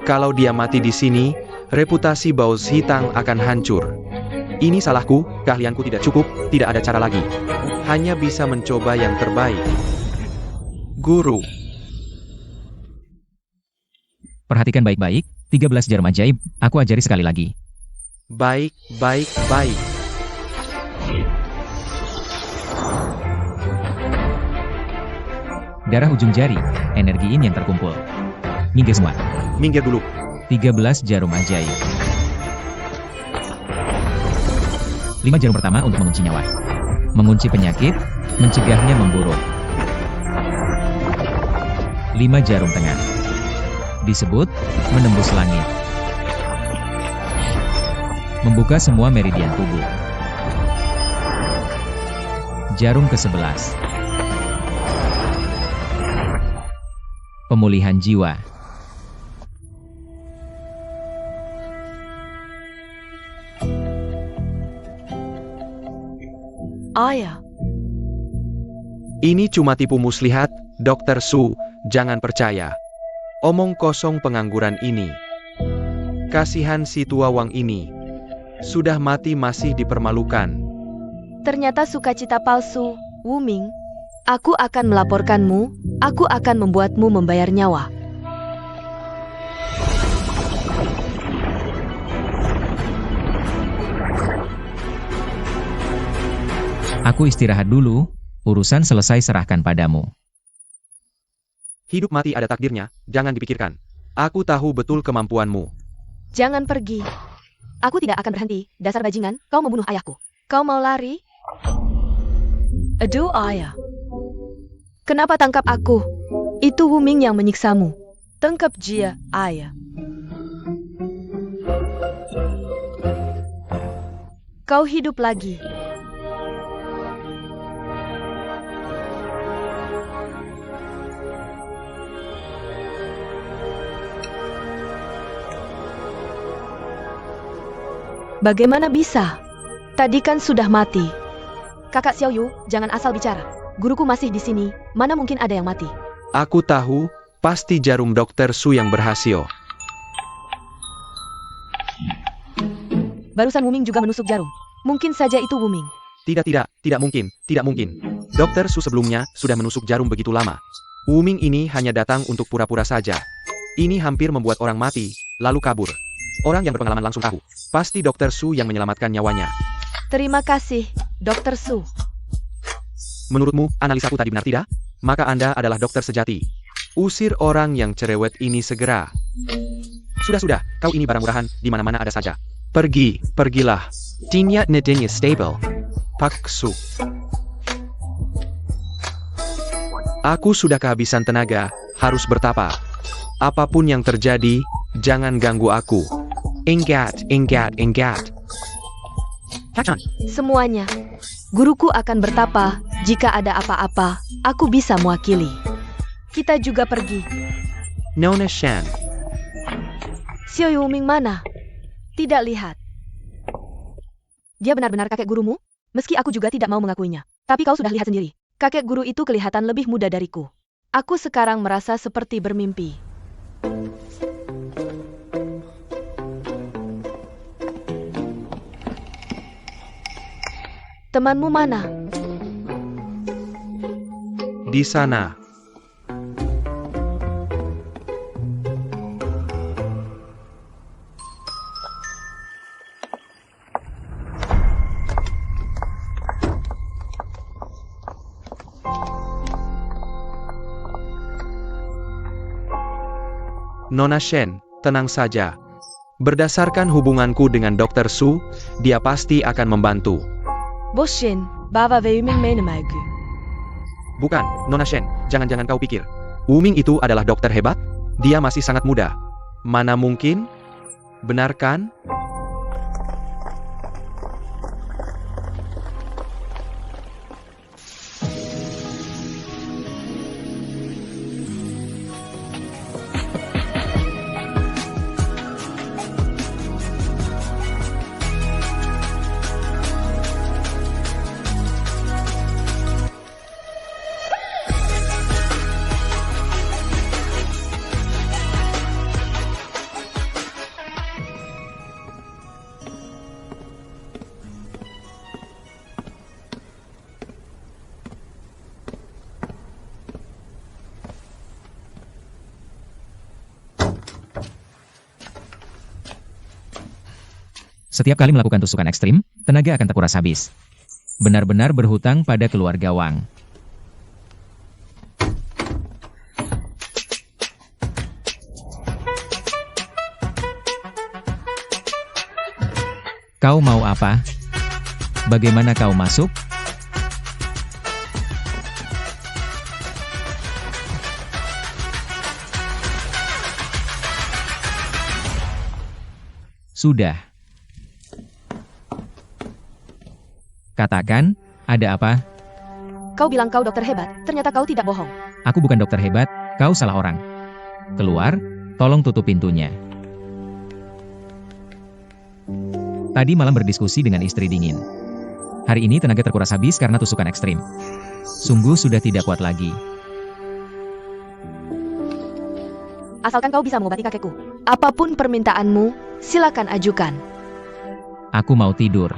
Kalau dia mati di sini, reputasi Baos Hitang akan hancur. Ini salahku, keahlianku tidak cukup, tidak ada cara lagi. Hanya bisa mencoba yang terbaik. Guru. Perhatikan baik-baik, 13 jarum ajaib, aku ajari sekali lagi. Baik, baik, baik. Darah ujung jari, energi yin yang terkumpul. Minggir semua. Minggir dulu. 13 jarum ajaib. 5 jarum pertama untuk mengunci nyawa. Mengunci penyakit, mencegahnya memburuk. 5 jarum tengah. Disebut, menembus langit. Membuka semua meridian tubuh. Jarum ke-11. Pemulihan jiwa. ayah. Ini cuma tipu muslihat, Dr. Su, jangan percaya. Omong kosong pengangguran ini. Kasihan si tua Wang ini. Sudah mati masih dipermalukan. Ternyata sukacita palsu, Wuming. Aku akan melaporkanmu, aku akan membuatmu membayar nyawa. Aku istirahat dulu, urusan selesai serahkan padamu. Hidup mati ada takdirnya, jangan dipikirkan. Aku tahu betul kemampuanmu. Jangan pergi. Aku tidak akan berhenti, dasar bajingan, kau membunuh ayahku. Kau mau lari? Aduh ayah. Kenapa tangkap aku? Itu Wuming yang menyiksamu. Tangkap dia, ayah. Kau hidup lagi. Bagaimana bisa? Tadi kan sudah mati. Kakak Xiaoyu, jangan asal bicara. Guruku masih di sini, mana mungkin ada yang mati. Aku tahu, pasti jarum Dr. Su yang berhasil. Barusan Wuming juga menusuk jarum. Mungkin saja itu Wuming. Tidak mungkin, tidak mungkin. Dokter Su sebelumnya sudah menusuk jarum begitu lama. Wuming ini hanya datang untuk pura-pura saja. Ini hampir membuat orang mati, lalu kabur. Orang yang berpengalaman langsung tahu. Pasti Dokter Su yang menyelamatkan nyawanya. Terima kasih, Dokter Su. Menurutmu, analisaku tadi benar tidak? Maka Anda adalah dokter sejati. Usir orang yang cerewet ini segera. Sudah, kau ini barang murahan, di mana-mana ada saja. Pergilah. Dinya Nedinya stable. Pak Su. Aku sudah kehabisan tenaga, harus bertapa. Apapun yang terjadi, jangan ganggu aku. Ingat. Semuanya. Guruku akan bertapa, jika ada apa-apa, aku bisa mewakili. Kita juga pergi. Nona Shen. Xiao Yuming mana? Tidak lihat. Dia benar-benar kakek gurumu? Meski aku juga tidak mau mengakuinya. Tapi kau sudah lihat sendiri. Kakek guru itu kelihatan lebih muda dariku. Aku sekarang merasa seperti bermimpi. Temanmu mana? Di sana. Nona Shen, tenang saja. Berdasarkan hubunganku dengan Dr. Su, dia pasti akan membantu. Bos Shen, Baba ve Yuming menemagu. Bukan, Nona Shen, jangan-jangan kau pikir. Wuming itu adalah dokter hebat? Dia masih sangat muda. Mana mungkin? Benar kan? Setiap kali melakukan tusukan ekstrim, tenaga akan terkuras habis. Benar-benar berhutang pada keluarga Wang. Kau mau apa? Bagaimana kau masuk? Sudah. Katakan, ada apa? Kau bilang kau dokter hebat, ternyata kau tidak bohong. Aku bukan dokter hebat, kau salah orang. Keluar, tolong tutup pintunya. Tadi malam berdiskusi dengan istri dingin. Hari ini tenaga terkuras habis karena tusukan ekstrim. Sungguh sudah tidak kuat lagi. Asalkan kau bisa mengobati kakekku. Apapun permintaanmu, silakan ajukan. Aku mau tidur.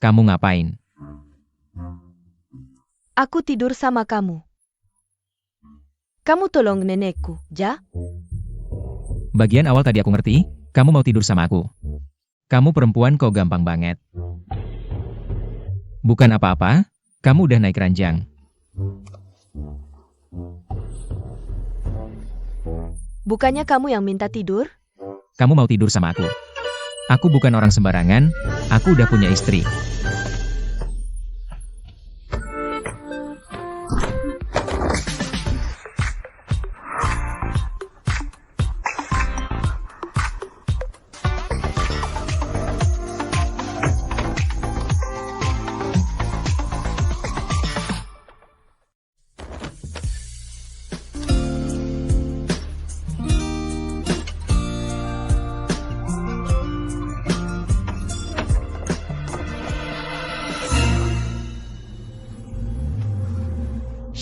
Kamu ngapain? Aku tidur sama kamu. Kamu tolong nenekku, ja? Bagian awal tadi aku ngerti, kamu mau tidur sama aku. Kamu perempuan kok gampang banget. Bukan apa-apa, kamu udah naik ranjang. Bukannya kamu yang minta tidur? Kamu mau tidur sama aku. Aku bukan orang sembarangan, aku udah punya istri.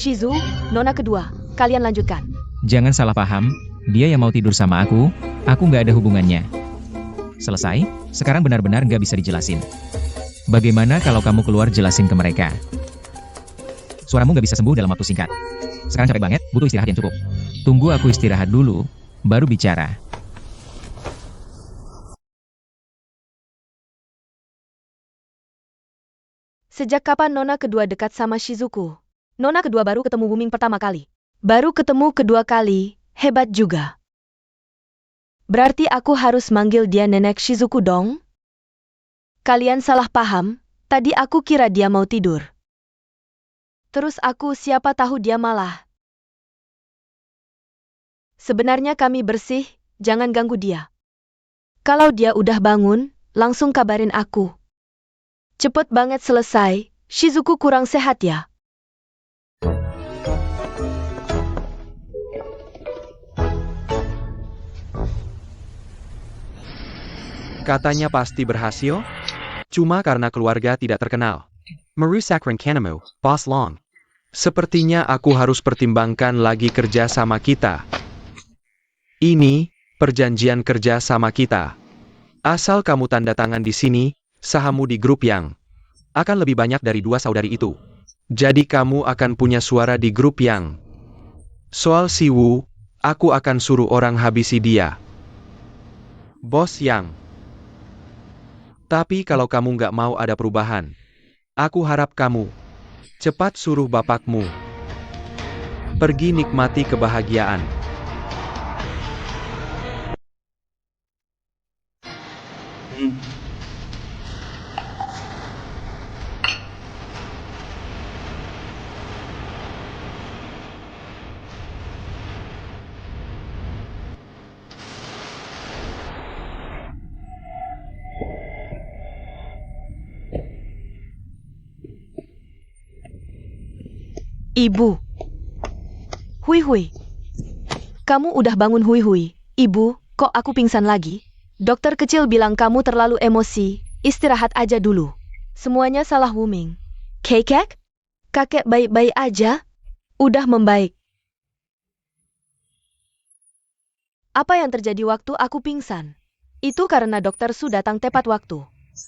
Shizu, Nona kedua, kalian lanjutkan. Jangan salah paham, dia yang mau tidur sama aku nggak ada hubungannya. Selesai, sekarang benar-benar nggak bisa dijelasin. Bagaimana kalau kamu keluar jelasin ke mereka? Suaramu nggak bisa sembuh dalam waktu singkat. Sekarang capek banget, butuh istirahat yang cukup. Tunggu aku istirahat dulu, baru bicara. Sejak kapan Nona kedua dekat sama Shizuku? Nona kedua baru ketemu Wuming pertama kali. Baru ketemu kedua kali, hebat juga. Berarti aku harus manggil dia nenek Shizuku dong? Kalian salah paham, tadi aku kira dia mau tidur. Terus aku siapa tahu dia malah. Sebenarnya kami bersih, jangan ganggu dia. Kalau dia udah bangun, langsung kabarin aku. Cepet banget selesai, Shizuku kurang sehat ya. Katanya pasti berhasil? Cuma karena keluarga tidak terkenal. Merusak rencanamu, Boss Long. Sepertinya aku harus pertimbangkan lagi kerja sama kita. Ini, perjanjian kerja sama kita. Asal kamu tanda tangan di sini, sahammu di grup yang akan lebih banyak dari dua saudari itu. Jadi kamu akan punya suara di grup yang. Soal si Wu, aku akan suruh orang habisi dia. Bos Yang. Tapi kalau kamu nggak mau ada perubahan, aku harap kamu cepat suruh bapakmu pergi nikmati kebahagiaan. Ibu. Hui. Kamu udah bangun hui. Ibu, kok aku pingsan lagi? Dokter kecil bilang kamu terlalu emosi, istirahat aja dulu. Semuanya salah Wuming. Kakek? Kakek baik-baik aja? Udah membaik. Apa yang terjadi waktu aku pingsan? Itu karena dokter Su datang tepat waktu.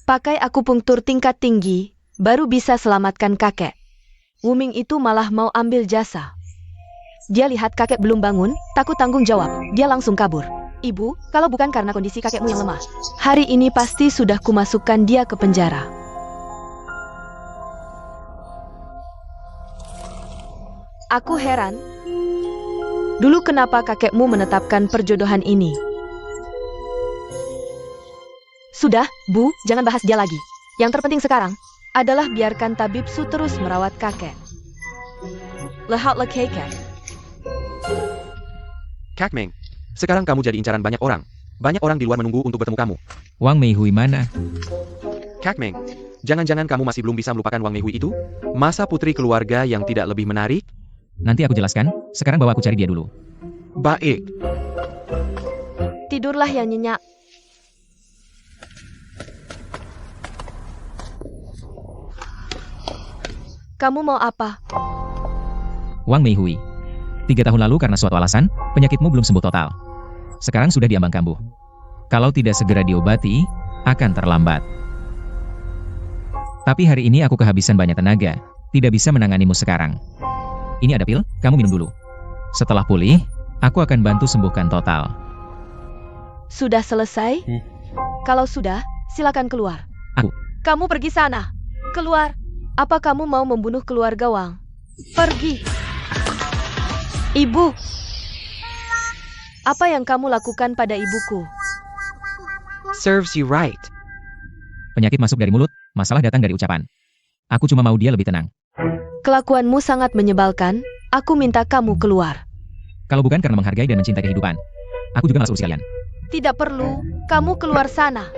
Pakai akupunktur tingkat tinggi, baru bisa selamatkan kakek. Wuming itu malah mau ambil jasa. Dia lihat kakek belum bangun, takut tanggung jawab. Dia langsung kabur. Ibu, kalau bukan karena kondisi kakekmu yang lemah, hari ini pasti sudah kumasukkan dia ke penjara. Aku heran. Dulu kenapa kakekmu menetapkan perjodohan ini? Sudah, Bu, jangan bahas dia lagi. Yang terpenting sekarang adalah biarkan tabib Su terus merawat kakek. Lihatlah kakek. Kakmeng, sekarang kamu jadi incaran banyak orang. Banyak orang di luar menunggu untuk bertemu kamu. Wang Meihui mana? Kakmeng, jangan-jangan kamu masih belum bisa melupakan Wang Meihui itu? Masa putri keluarga yang tidak lebih menarik? Nanti aku jelaskan, sekarang bawa aku cari dia dulu. Baik. Tidurlah yang nyenyak. Kamu mau apa? Wang Meihui. 3 tahun lalu karena suatu alasan, penyakitmu belum sembuh total. Sekarang sudah diambang kambuh. Kalau tidak segera diobati, akan terlambat. Tapi hari ini aku kehabisan banyak tenaga, tidak bisa menanganimu sekarang. Ini ada pil, kamu minum dulu. Setelah pulih, aku akan bantu sembuhkan total. Sudah selesai? Kalau sudah, silakan keluar. Aku. Kamu pergi sana. Keluar. Apa kamu mau membunuh keluarga Wang? Pergi. Ibu. Apa yang kamu lakukan pada ibuku? Serves you right. Penyakit masuk dari mulut, masalah datang dari ucapan. Aku cuma mau dia lebih tenang. Kelakuanmu sangat menyebalkan. Aku minta kamu keluar. Kalau bukan karena menghargai dan mencintai kehidupan, aku juga malas urus kalian. Tidak perlu. Kamu keluar sana.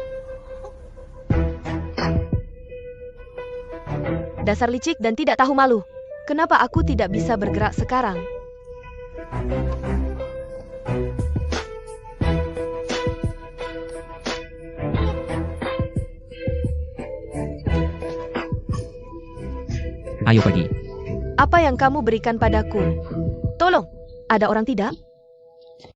Dasar licik dan tidak tahu malu. Kenapa aku tidak bisa bergerak sekarang? Ayo pergi. Apa yang kamu berikan padaku? Tolong, ada orang tidak?